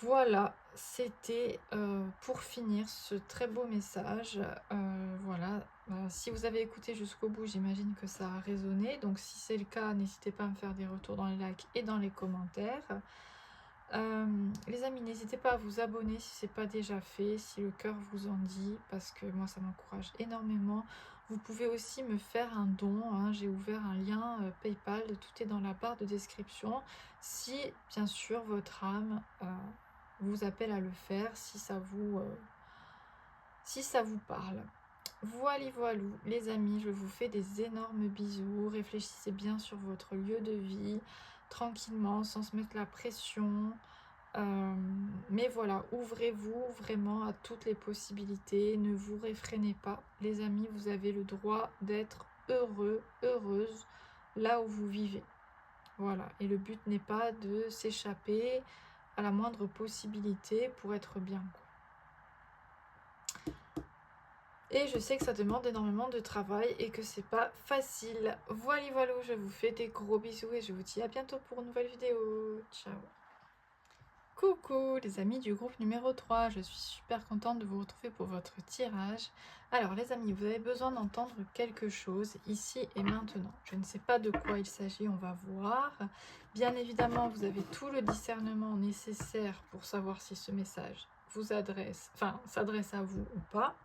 Speaker 1: Voilà, c'était pour finir ce très beau message. Voilà, si vous avez écouté jusqu'au bout, j'imagine que ça a résonné. Donc si c'est le cas, n'hésitez pas à me faire des retours dans les likes et dans les commentaires. Les amis, n'hésitez pas à vous abonner si ce n'est pas déjà fait, si le cœur vous en dit, parce que moi ça m'encourage énormément. Vous pouvez aussi me faire un don, hein, j'ai ouvert un lien PayPal, tout est dans la barre de description. Si bien sûr votre âme vous appelle à le faire, si ça vous parle. Voilà, les amis, je vous fais des énormes bisous. Réfléchissez bien sur votre lieu de vie, tranquillement, sans se mettre la pression. Mais voilà, ouvrez-vous vraiment à toutes les possibilités. Ne vous réfrénez pas. Les amis, vous avez le droit d'être heureux, heureuse, là où vous vivez. Voilà, et le but n'est pas de s'échapper à la moindre possibilité pour être bien, quoi. Et je sais que ça demande énormément de travail et que c'est pas facile. Voilà, je vous fais des gros bisous et je vous dis à bientôt pour une nouvelle vidéo. Ciao. Coucou les amis du groupe numéro 3, je suis super contente de vous retrouver pour votre tirage. Alors les amis, vous avez besoin d'entendre quelque chose ici et maintenant. Je ne sais pas de quoi il s'agit, on va voir. Bien évidemment, vous avez tout le discernement nécessaire pour savoir si ce message s'adresse à vous ou pas.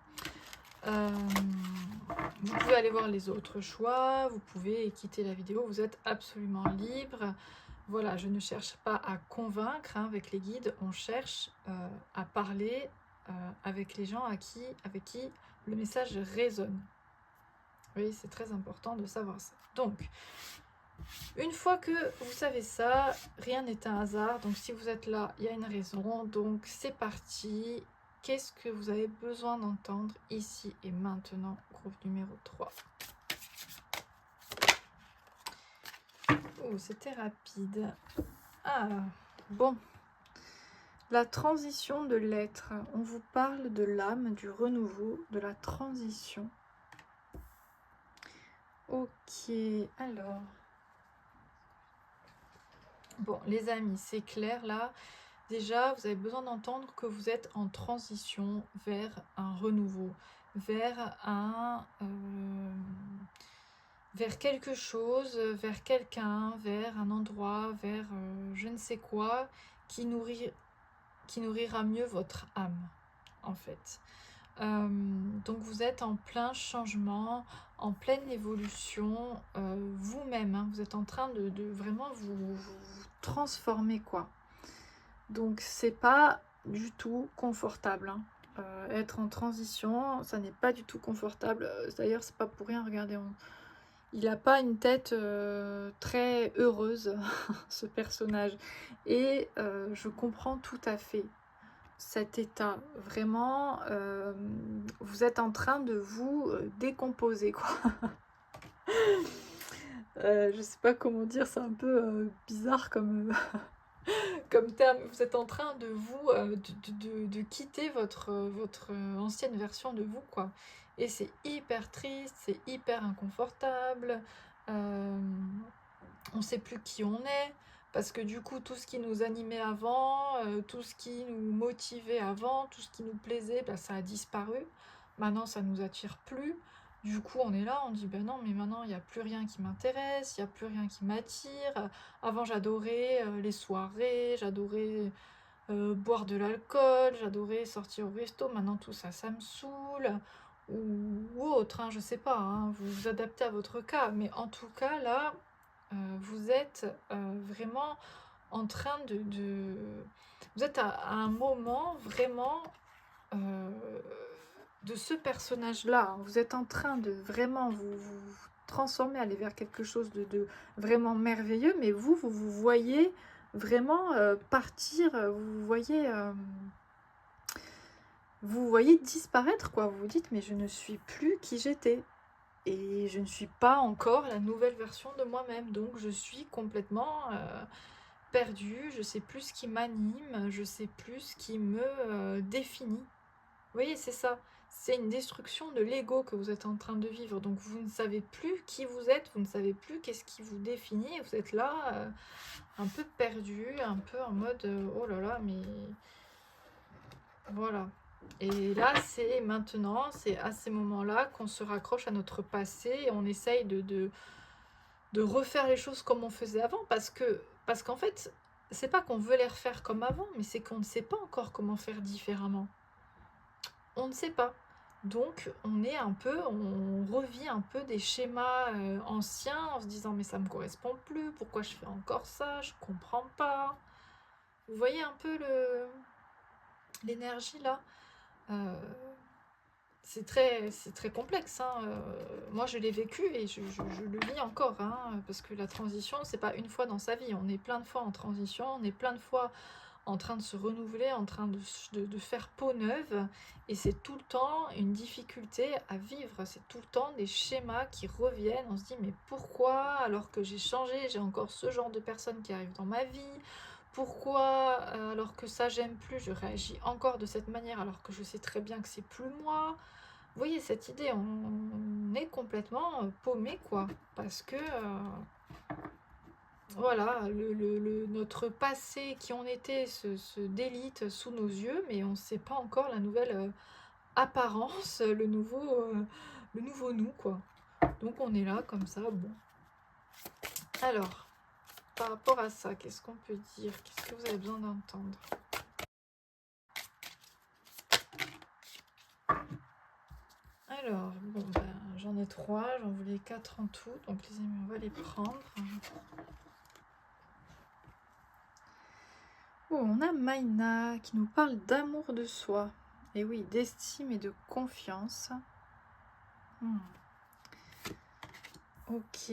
Speaker 1: Vous pouvez aller voir les autres choix, vous pouvez quitter la vidéo, vous êtes absolument libre. Voilà, je ne cherche pas à convaincre, hein, avec les guides, on cherche à parler avec les gens avec qui le message résonne. Oui, c'est très important de savoir ça. Donc, une fois que vous savez ça, rien n'est un hasard. Donc, si vous êtes là, il y a une raison. Donc, c'est parti. Qu'est-ce que vous avez besoin d'entendre ici et maintenant, groupe numéro 3? Oh, c'était rapide. Ah, bon. La transition de l'être. On vous parle de l'âme, du renouveau, de la transition. Ok, alors. Bon, les amis, c'est clair là. Déjà, vous avez besoin d'entendre que vous êtes en transition vers un renouveau, vers vers quelque chose, vers quelqu'un, vers un endroit, vers je ne sais quoi, qui nourrira mieux votre âme, en fait. Donc vous êtes en plein changement, en pleine évolution, vous-même, hein, vous êtes en train de vraiment vous transformer, quoi. Donc c'est pas du tout confortable, hein. Être en transition, ça n'est pas du tout confortable. D'ailleurs, c'est pas pour rien, regardez, il n'a pas une tête très heureuse, ce personnage. Et je comprends tout à fait cet état. Vraiment, vous êtes en train de vous décomposer, quoi. Je sais pas comment dire, c'est un peu bizarre comme, comme terme. Vous êtes en train de vous de quitter votre ancienne version de vous, quoi. Et c'est hyper triste, c'est hyper inconfortable. On sait plus qui on est, parce que du coup tout ce qui nous animait avant, tout ce qui nous motivait avant, tout ce qui nous plaisait, bah, ça a disparu. Maintenant ça nous attire plus. Du coup on est là, on dit ben non, mais maintenant il n'y a plus rien qui m'intéresse, il n'y a plus rien qui m'attire. Avant j'adorais les soirées, j'adorais boire de l'alcool, j'adorais sortir au resto, maintenant tout ça, ça me saoule. Ou autre, hein, je sais pas, hein, vous vous adaptez à votre cas, mais en tout cas là, vous êtes vraiment en train vous êtes à un moment vraiment de ce personnage-là, hein. Vous êtes en train de vraiment vous transformer, aller vers quelque chose de vraiment merveilleux, mais vous voyez vraiment partir, vous voyez disparaître, quoi. Vous vous dites, mais je ne suis plus qui j'étais. Et je ne suis pas encore la nouvelle version de moi-même. Donc je suis complètement perdue, je sais plus ce qui m'anime, je sais plus ce qui me définit. voyez, c'est ça. C'est une destruction de l'ego que vous êtes en train de vivre. Donc vous ne savez plus qui vous êtes, vous ne savez plus qu'est-ce qui vous définit. Vous êtes là, un peu perdu, un peu en mode oh là là, mais voilà. Et là, c'est maintenant, c'est à ces moments-là qu'on se raccroche à notre passé et on essaye de refaire les choses comme on faisait avant. Parce qu'en fait, c'est pas qu'on veut les refaire comme avant, mais c'est qu'on ne sait pas encore comment faire différemment. On ne sait pas. Donc, on revit un peu des schémas anciens en se disant mais ça me correspond plus, pourquoi je fais encore ça, je comprends pas. Vous voyez un peu l'énergie là. Euh, c'est très complexe, hein. Moi, je l'ai vécu et je le vis encore, hein, parce que la transition, c'est pas une fois dans sa vie. On est plein de fois en transition, on est plein de fois en train de se renouveler, en train de faire peau neuve, et c'est tout le temps une difficulté à vivre. C'est tout le temps des schémas qui reviennent. On se dit, mais pourquoi, alors que j'ai changé, j'ai encore ce genre de personnes qui arrivent dans ma vie? Pourquoi, alors que ça j'aime plus, je réagis encore de cette manière alors que je sais très bien que c'est plus moi? Vous voyez cette idée, on est complètement paumé quoi, parce que voilà, notre passé qui on était se délite sous nos yeux, mais on ne sait pas encore la nouvelle apparence, le nouveau nous quoi. Donc on est là comme ça, bon. Alors, par rapport à ça, qu'est-ce qu'on peut dire? Qu'est-ce que vous avez besoin d'entendre? Alors, bon, ben, j'en ai 3, j'en voulais 4 en tout, donc les amis, on va les prendre. Bon, on a Maïna qui nous parle d'amour de soi, et oui, d'estime et de confiance. Ok.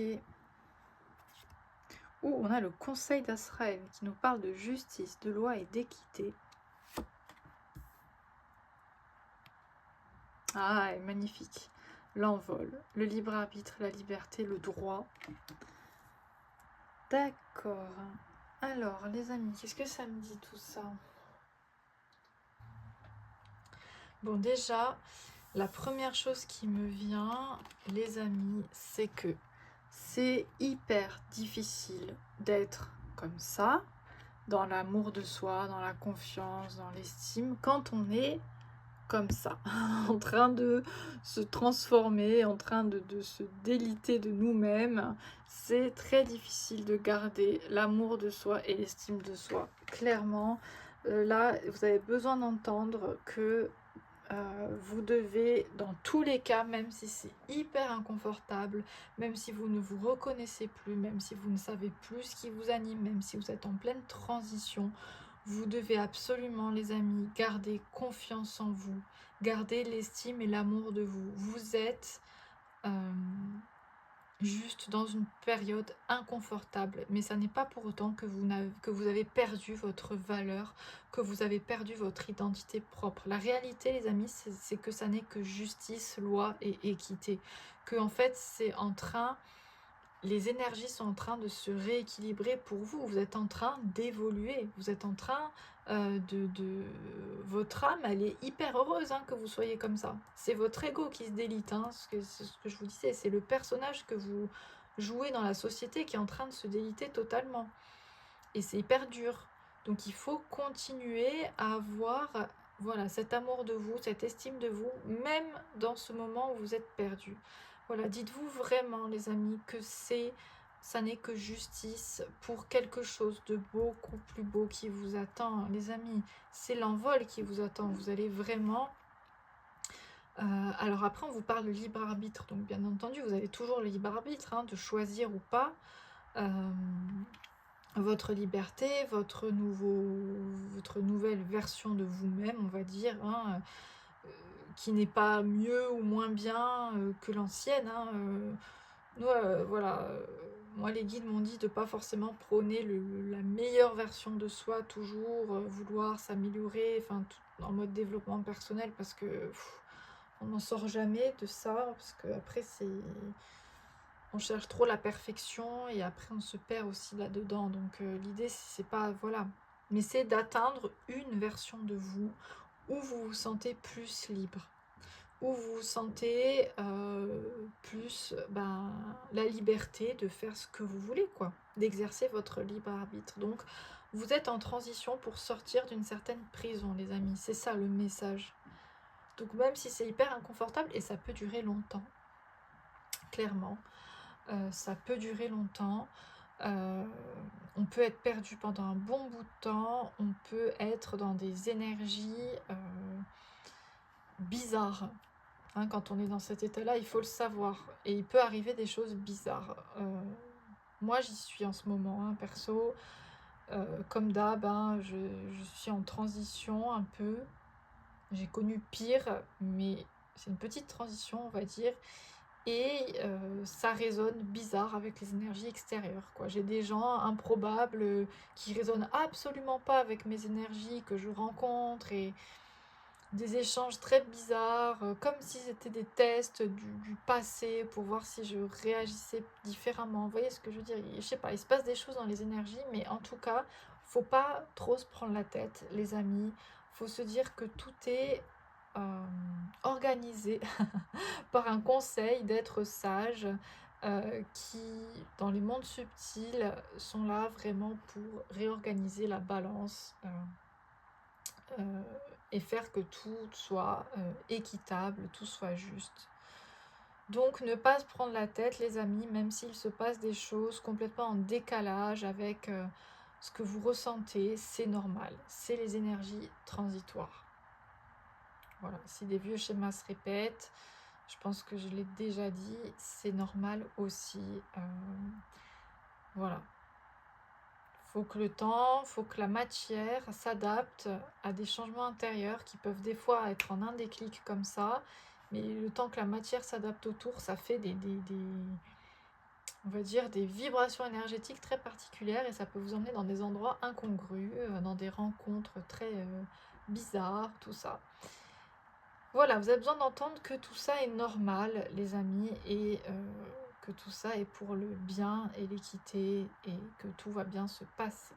Speaker 1: On a le conseil d'Asraël qui nous parle de justice, de loi et d'équité. Ah, magnifique. L'envol, le libre arbitre, la liberté, le droit. D'accord. Alors, les amis, qu'est-ce que ça me dit tout ça? Bon, déjà, la première chose qui me vient, les amis, c'est que c'est hyper difficile d'être comme ça, dans l'amour de soi, dans la confiance, dans l'estime, quand on est comme ça, en train de se transformer, en train de se déliter de nous-mêmes. C'est très difficile de garder l'amour de soi et l'estime de soi. Clairement, là, vous avez besoin d'entendre que vous devez, dans tous les cas, même si c'est hyper inconfortable, même si vous ne vous reconnaissez plus, même si vous ne savez plus ce qui vous anime, même si vous êtes en pleine transition, vous devez absolument, les amis, garder confiance en vous, garder l'estime et l'amour de vous. Vous êtes juste dans une période inconfortable, mais ça n'est pas pour autant que vous avez perdu votre valeur, que vous avez perdu votre identité propre. La réalité, les amis, c'est que ça n'est que justice, loi et équité, que en fait les énergies sont en train de se rééquilibrer pour vous. Vous êtes en train d'évoluer. Vous êtes en train votre âme, elle est hyper heureuse hein, que vous soyez comme ça. C'est votre ego qui se délite. Hein, c'est ce que je vous disais. C'est le personnage que vous jouez dans la société qui est en train de se déliter totalement. Et c'est hyper dur. Donc il faut continuer à avoir voilà, cet amour de vous, cette estime de vous, même dans ce moment où vous êtes perdu. Voilà, dites-vous vraiment, les amis, que ça n'est que justice pour quelque chose de beaucoup plus beau qui vous attend. Les amis, c'est l'envol qui vous attend. Vous allez vraiment... alors après, on vous parle de libre arbitre. Donc bien entendu, vous avez toujours le libre arbitre, hein, de choisir ou pas votre liberté, votre nouvelle version de vous-même, on va dire, hein, qui n'est pas mieux ou moins bien que l'ancienne. Hein, nous, voilà, moi les guides m'ont dit de pas forcément prôner la meilleure version de soi, toujours vouloir s'améliorer, enfin en mode développement personnel, parce que on n'en sort jamais de ça, parce que après on cherche trop la perfection et après on se perd aussi là-dedans. Donc l'idée c'est pas, voilà, mais c'est d'atteindre une version de vous où vous vous sentez plus libre, où vous sentez plus la liberté de faire ce que vous voulez, quoi, d'exercer votre libre arbitre. Donc, vous êtes en transition pour sortir d'une certaine prison, les amis. C'est ça le message. Donc, même si c'est hyper inconfortable, et ça peut durer longtemps, clairement, ça peut durer longtemps. On peut être perdu pendant un bon bout de temps, on peut être dans des énergies bizarres. Hein, quand on est dans cet état-là, il faut le savoir. Et il peut arriver des choses bizarres. Moi, j'y suis en ce moment, hein, perso. Comme d'hab, hein, je suis en transition un peu. J'ai connu pire, mais c'est une petite transition, on va dire. Et ça résonne bizarre avec les énergies extérieures, quoi. J'ai des gens improbables qui résonnent absolument pas avec mes énergies que je rencontre, et des échanges très bizarres, comme si c'était des tests du passé pour voir si je réagissais différemment. Vous voyez ce que je veux dire? Je sais pas, il se passe des choses dans les énergies, mais en tout cas, faut pas trop se prendre la tête, les amis. Faut se dire que tout est organisé par un conseil d'êtres sages qui, dans les mondes subtils, sont là vraiment pour réorganiser la balance. Et faire que tout soit équitable, tout soit juste. Donc ne pas se prendre la tête, les amis, même s'il se passe des choses complètement en décalage avec ce que vous ressentez, c'est normal. C'est les énergies transitoires. Voilà, si des vieux schémas se répètent, je pense que je l'ai déjà dit, c'est normal aussi. Voilà. Faut que le temps, faut que la matière s'adapte à des changements intérieurs qui peuvent des fois être en un déclic comme ça, mais le temps que la matière s'adapte autour, ça fait on va dire des vibrations énergétiques très particulières, et ça peut vous emmener dans des endroits incongrus, dans des rencontres très bizarres, tout ça. Voilà, vous avez besoin d'entendre que tout ça est normal, les amis, et que tout ça est pour le bien et l'équité, et que tout va bien se passer.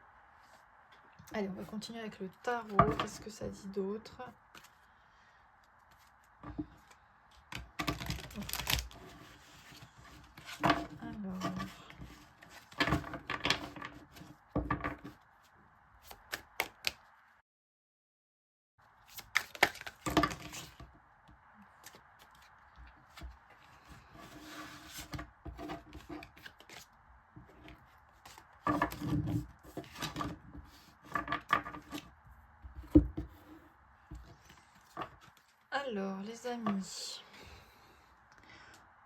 Speaker 1: Allez, on va continuer avec le tarot. Qu'est-ce que ça dit d'autre? Alors... Alors, les amis.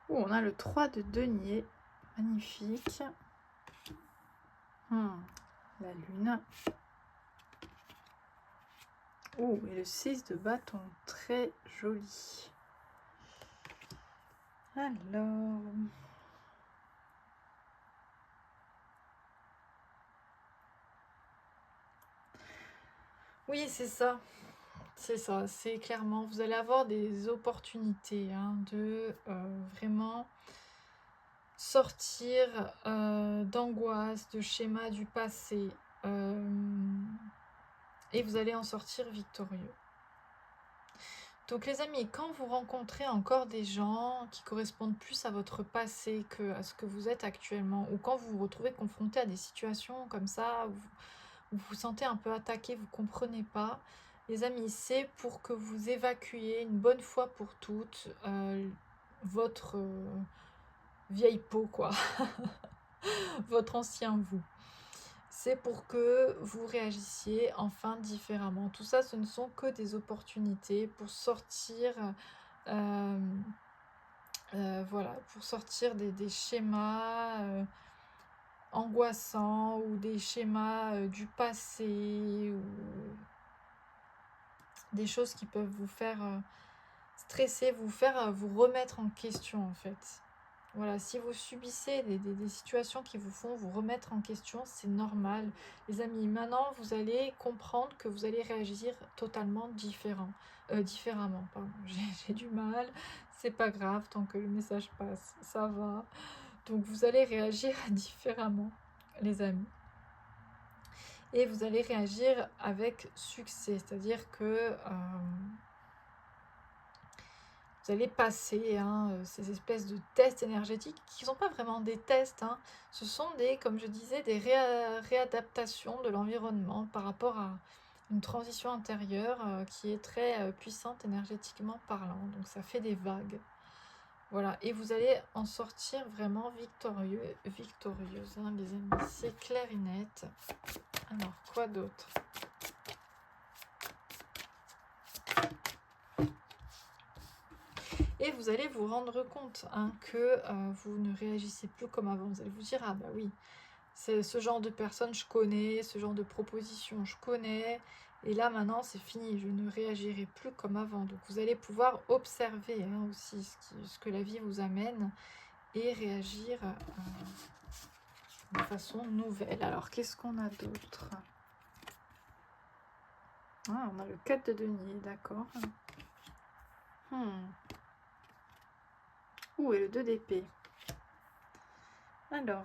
Speaker 1: Oh, on a le 3 de denier. Magnifique. La lune. Oh, et le 6 de bâton. Très joli. Alors... Oui, c'est ça. C'est ça. C'est clairement... Vous allez avoir des opportunités de vraiment sortir d'angoisse, de schémas du passé. Et vous allez en sortir victorieux. Donc les amis, quand vous rencontrez encore des gens qui correspondent plus à votre passé que à ce que vous êtes actuellement, ou quand vous vous retrouvez confronté à des situations comme ça, où vous vous sentez un peu attaqué, vous ne comprenez pas, les amis, c'est pour que vous évacuiez une bonne fois pour toutes votre vieille peau, quoi, votre ancien vous. C'est pour que vous réagissiez enfin différemment. Tout ça, ce ne sont que des opportunités pour sortir, voilà, pour sortir des schémas angoissants, ou des schémas du passé, ou des choses qui peuvent vous faire stresser, vous faire vous remettre en question, en fait. Voilà, si vous subissez des situations qui vous font vous remettre en question, c'est normal. Les amis, maintenant, vous allez comprendre que vous allez réagir totalement différemment. Pardon. J'ai du mal, c'est pas grave, tant que le message passe, ça va. Donc, vous allez réagir différemment, les amis. et vous allez réagir avec succès. C'est-à-dire que vous allez passer ces espèces de tests énergétiques qui ne sont pas vraiment des tests. Ce sont des, comme je disais, des réadaptations de l'environnement par rapport à une transition intérieure qui est très puissante énergétiquement parlant. Donc ça fait des vagues. Voilà, et vous allez en sortir vraiment victorieuse, les amis. C'est clair et net. Alors, quoi d'autre? Et vous allez vous rendre compte que vous ne réagissez plus comme avant. Vous allez vous dire, ah bah oui, c'est ce genre de personne je connais, ce genre de proposition je connais, et là maintenant c'est fini, je ne réagirai plus comme avant. Donc vous allez pouvoir observer aussi ce que la vie vous amène et réagir de façon nouvelle. Alors qu'est-ce qu'on a d'autre? Ah, on a le 4 de denier, d'accord. Ouh, et le 2 d'épée. Alors,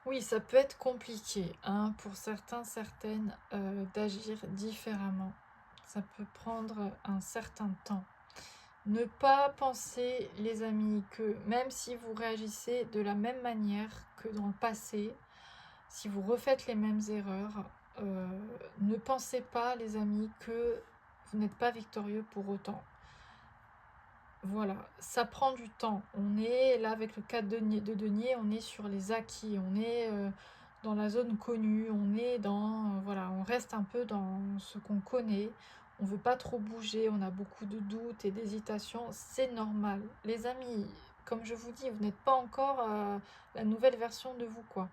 Speaker 1: oui, ça peut être compliqué pour certains, certaines d'agir différemment. Ça peut prendre un certain temps. Ne pas penser, les amis, que même si vous réagissez de la même manière que dans le passé, si vous refaites les mêmes erreurs, ne pensez pas, les amis, que vous n'êtes pas victorieux pour autant. Voilà, ça prend du temps. On est là avec le 4 de denier, on est sur les acquis, on est dans la zone connue, on est dans, voilà, on reste un peu dans ce qu'on connaît. On veut pas trop bouger, on a beaucoup de doutes et d'hésitations. C'est normal. Les amis, comme je vous dis, vous n'êtes pas encore la nouvelle version de vous, quoi.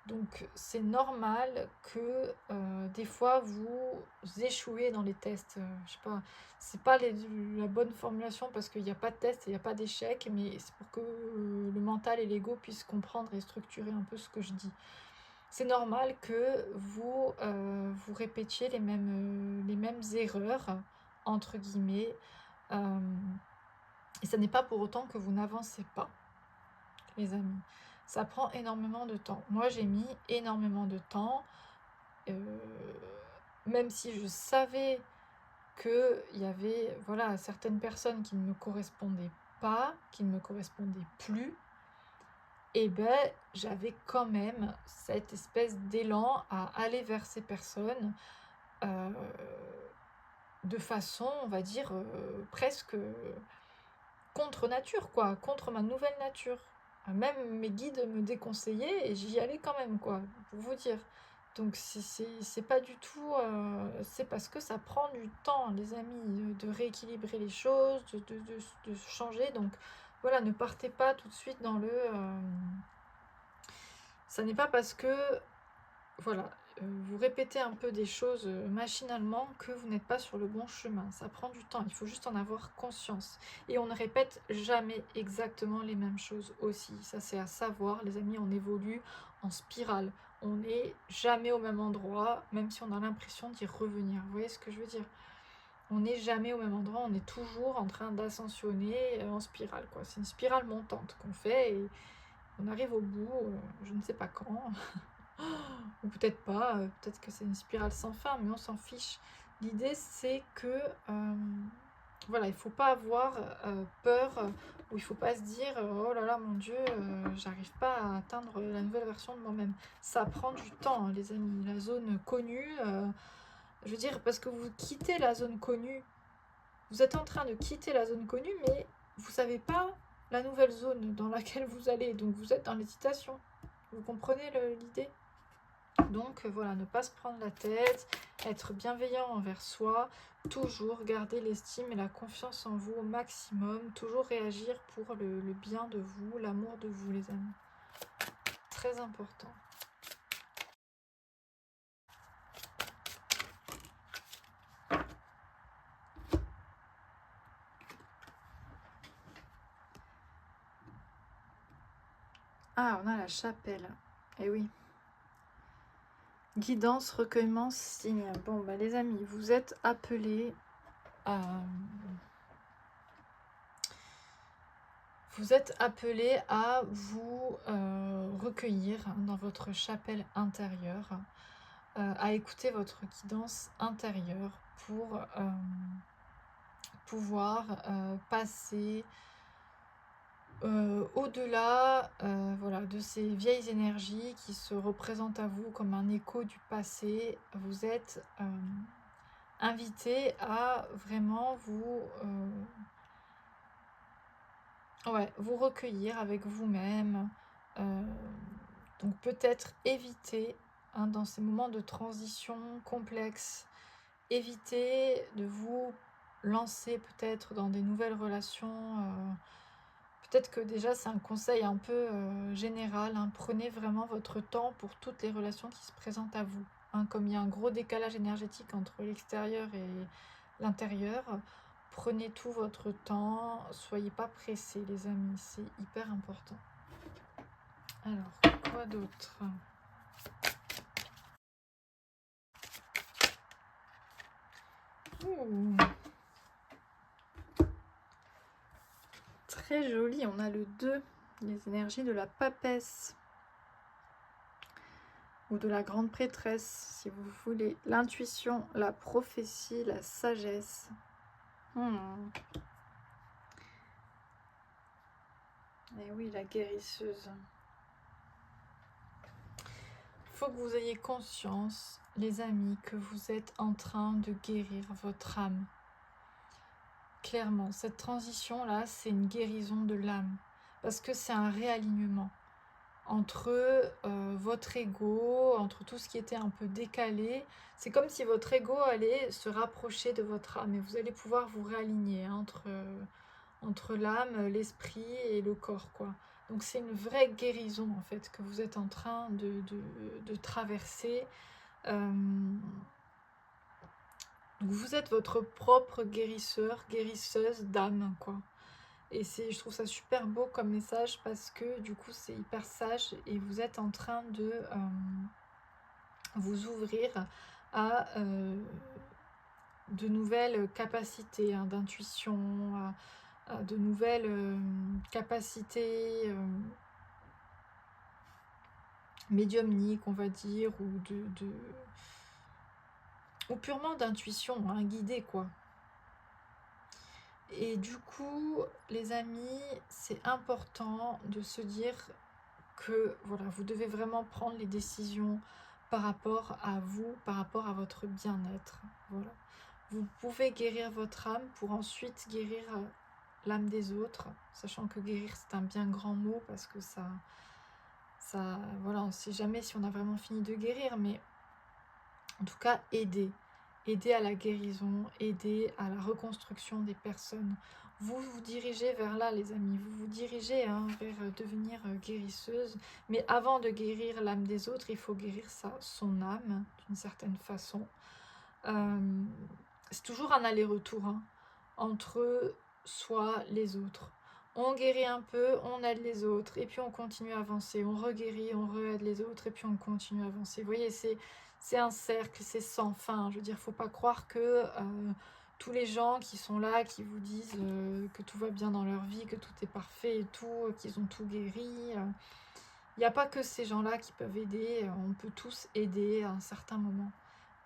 Speaker 1: Donc c'est normal que des fois vous échouez dans les tests. Je sais pas, c'est pas la bonne formulation parce qu'il n'y a pas de test et il n'y a pas d'échec, mais c'est pour que le mental et l'ego puissent comprendre et structurer un peu ce que je dis. C'est normal que vous répétiez les mêmes erreurs, entre guillemets, et ça n'est pas pour autant que vous n'avancez pas, les amis. Ça prend énormément de temps. Moi, j'ai mis énormément de temps, même si je savais qu'il y avait certaines personnes qui ne me correspondaient pas, qui ne me correspondaient plus, et ben j'avais quand même cette espèce d'élan à aller vers ces personnes de façon, on va dire, presque contre nature, quoi, contre ma nouvelle nature. Même mes guides me déconseillaient et j'y allais quand même, quoi, pour vous dire. Donc c'est pas du tout... c'est parce que ça prend du temps, les amis, de rééquilibrer les choses, de changer. Donc voilà, ne partez pas tout de suite dans le... ça n'est pas parce que... Voilà, vous répétez un peu des choses machinalement que vous n'êtes pas sur le bon chemin. Ça prend du temps, il faut juste en avoir conscience. Et on ne répète jamais exactement les mêmes choses aussi. Ça, c'est à savoir, les amis, on évolue en spirale. On n'est jamais au même endroit, même si on a l'impression d'y revenir. Vous voyez ce que je veux dire? On n'est jamais au même endroit, on est toujours en train d'ascensionner en spirale, quoi. C'est une spirale montante qu'on fait et on arrive au bout, je ne sais pas quand. Ou peut-être pas, peut-être que c'est une spirale sans fin, mais on s'en fiche. L'idée, c'est que, voilà, il ne faut pas avoir peur, ou il ne faut pas se dire, oh là là, mon Dieu, j'arrive pas à atteindre la nouvelle version de moi-même. Ça prend du temps, les amis. La zone connue, je veux dire, parce que vous quittez la zone connue, vous êtes en train de quitter la zone connue, mais vous ne savez pas la nouvelle zone dans laquelle vous allez, donc vous êtes dans l'hésitation. Vous comprenez l'idée ? Donc voilà, ne pas se prendre la tête, être bienveillant envers soi, toujours garder l'estime et la confiance en vous au maximum, toujours réagir pour le bien de vous, l'amour de vous, les amis. Très important. Ah, on a la chapelle. Eh oui. Guidance, recueillement, signe. Bon, bah les amis, vous êtes appelés à Vous êtes appelé à vous recueillir dans votre chapelle intérieure, à écouter votre guidance intérieure pour pouvoir passer au-delà voilà, de ces vieilles énergies qui se représentent à vous comme un écho du passé. Vous êtes invité à vraiment vous recueillir avec vous-même. Donc peut-être éviter, hein, dans ces moments de transition complexes, éviter de vous lancer peut-être dans des nouvelles relations. Peut-être que déjà c'est un conseil un peu général, hein, prenez vraiment votre temps pour toutes les relations qui se présentent à vous. Hein, comme il y a un gros décalage énergétique entre l'extérieur et l'intérieur, prenez tout votre temps, soyez pas pressés les amis, c'est hyper important. Alors, quoi d'autre? Ouh. Très joli, on a le 2, les énergies de la papesse. Ou de la grande prêtresse, si vous voulez. L'intuition, la prophétie, la sagesse. Et oui, la guérisseuse. Il faut que vous ayez conscience, les amis, que vous êtes en train de guérir votre âme. Clairement, cette transition-là, c'est une guérison de l'âme. Parce que c'est un réalignement entre votre ego, entre tout ce qui était un peu décalé. C'est comme si votre ego allait se rapprocher de votre âme et vous allez pouvoir vous réaligner entre l'âme, l'esprit et le corps, quoi. Donc c'est une vraie guérison en fait que vous êtes en train de traverser. Donc vous êtes votre propre guérisseur, guérisseuse d'âme, quoi. Et je trouve ça super beau comme message parce que du coup c'est hyper sage et vous êtes en train de vous ouvrir à de nouvelles capacités, hein, d'intuition, à de nouvelles capacités médiumniques, on va dire, ou purement d'intuition, hein, guidée, quoi. Et du coup, les amis, c'est important de se dire que voilà, vous devez vraiment prendre les décisions par rapport à vous, par rapport à votre bien-être. Voilà. Vous pouvez guérir votre âme pour ensuite guérir l'âme des autres, sachant que guérir c'est un bien grand mot parce que ça voilà, on ne sait jamais si on a vraiment fini de guérir, mais en tout cas aider à la guérison, aider à la reconstruction des personnes. Vous vous dirigez vers là, les amis, vous vous dirigez vers devenir guérisseuse, mais avant de guérir l'âme des autres, il faut guérir son âme, d'une certaine façon. C'est toujours un aller-retour entre soi, les autres. On guérit un peu, on aide les autres, et puis on continue à avancer. On reguérit, on re-aide les autres, et puis on continue à avancer. Vous voyez, c'est un cercle, c'est sans fin. Je veux dire, il ne faut pas croire que tous les gens qui sont là, qui vous disent que tout va bien dans leur vie, que tout est parfait et tout, qu'ils ont tout guéri. Il n'y a pas que ces gens-là qui peuvent aider. On peut tous aider à un certain moment.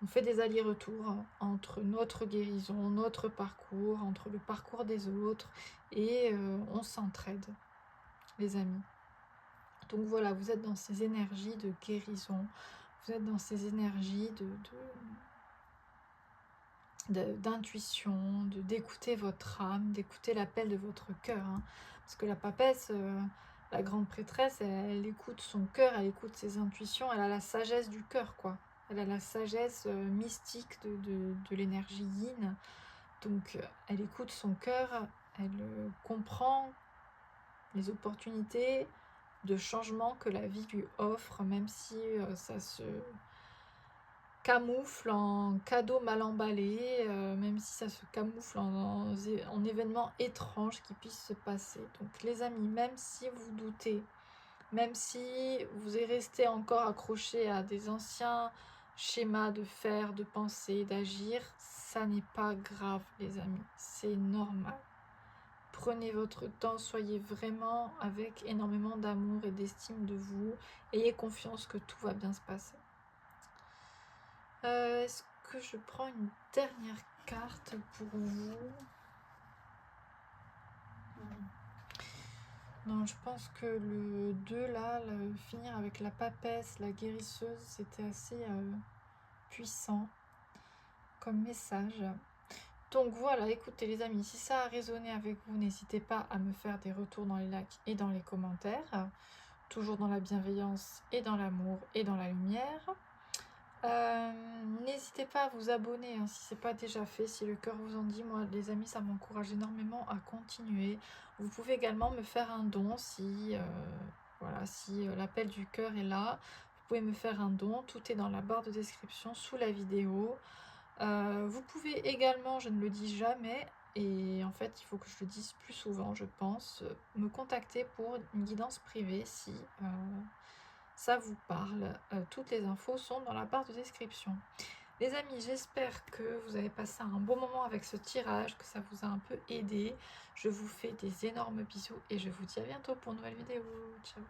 Speaker 1: On fait des allers-retours entre notre guérison, notre parcours, entre le parcours des autres, et on s'entraide, les amis. Donc voilà, vous êtes dans ces énergies de guérison, vous êtes dans ces énergies d'intuition, d'écouter votre âme, d'écouter l'appel de votre cœur. Parce que la papesse, la grande prêtresse, elle écoute son cœur, elle écoute ses intuitions, elle a la sagesse du cœur, quoi. Elle a la sagesse mystique de l'énergie yin. Donc elle écoute son cœur, elle comprend les opportunités de changement que la vie lui offre, même si ça se camoufle en cadeau mal emballé, même si ça se camoufle en événements étranges qui puissent se passer. Donc les amis, même si vous doutez, même si vous êtes resté encore accroché à des anciens schémas de faire, de penser, d'agir, ça n'est pas grave les amis, c'est normal. Prenez votre temps, soyez vraiment avec énormément d'amour et d'estime de vous. Ayez confiance que tout va bien se passer. Est-ce que je prends une dernière carte pour vous? Non, je pense que le 2 là, finir avec la papesse, la guérisseuse, c'était assez puissant comme message. Donc voilà, écoutez les amis, si ça a résonné avec vous, n'hésitez pas à me faire des retours dans les likes et dans les commentaires. Toujours dans la bienveillance et dans l'amour et dans la lumière. N'hésitez pas à vous abonner hein, si ce n'est pas déjà fait, si le cœur vous en dit. Moi les amis, ça m'encourage énormément à continuer. Vous pouvez également me faire un don si, voilà, si l'appel du cœur est là. Vous pouvez me faire un don, tout est dans la barre de description sous la vidéo. Vous pouvez également, je ne le dis jamais, et en fait il faut que je le dise plus souvent je pense, me contacter pour une guidance privée si ça vous parle. Toutes les infos sont dans la barre de description. Les amis, j'espère que vous avez passé un bon moment avec ce tirage, que ça vous a un peu aidé. Je vous fais des énormes bisous et je vous dis à bientôt pour une nouvelle vidéo. Ciao.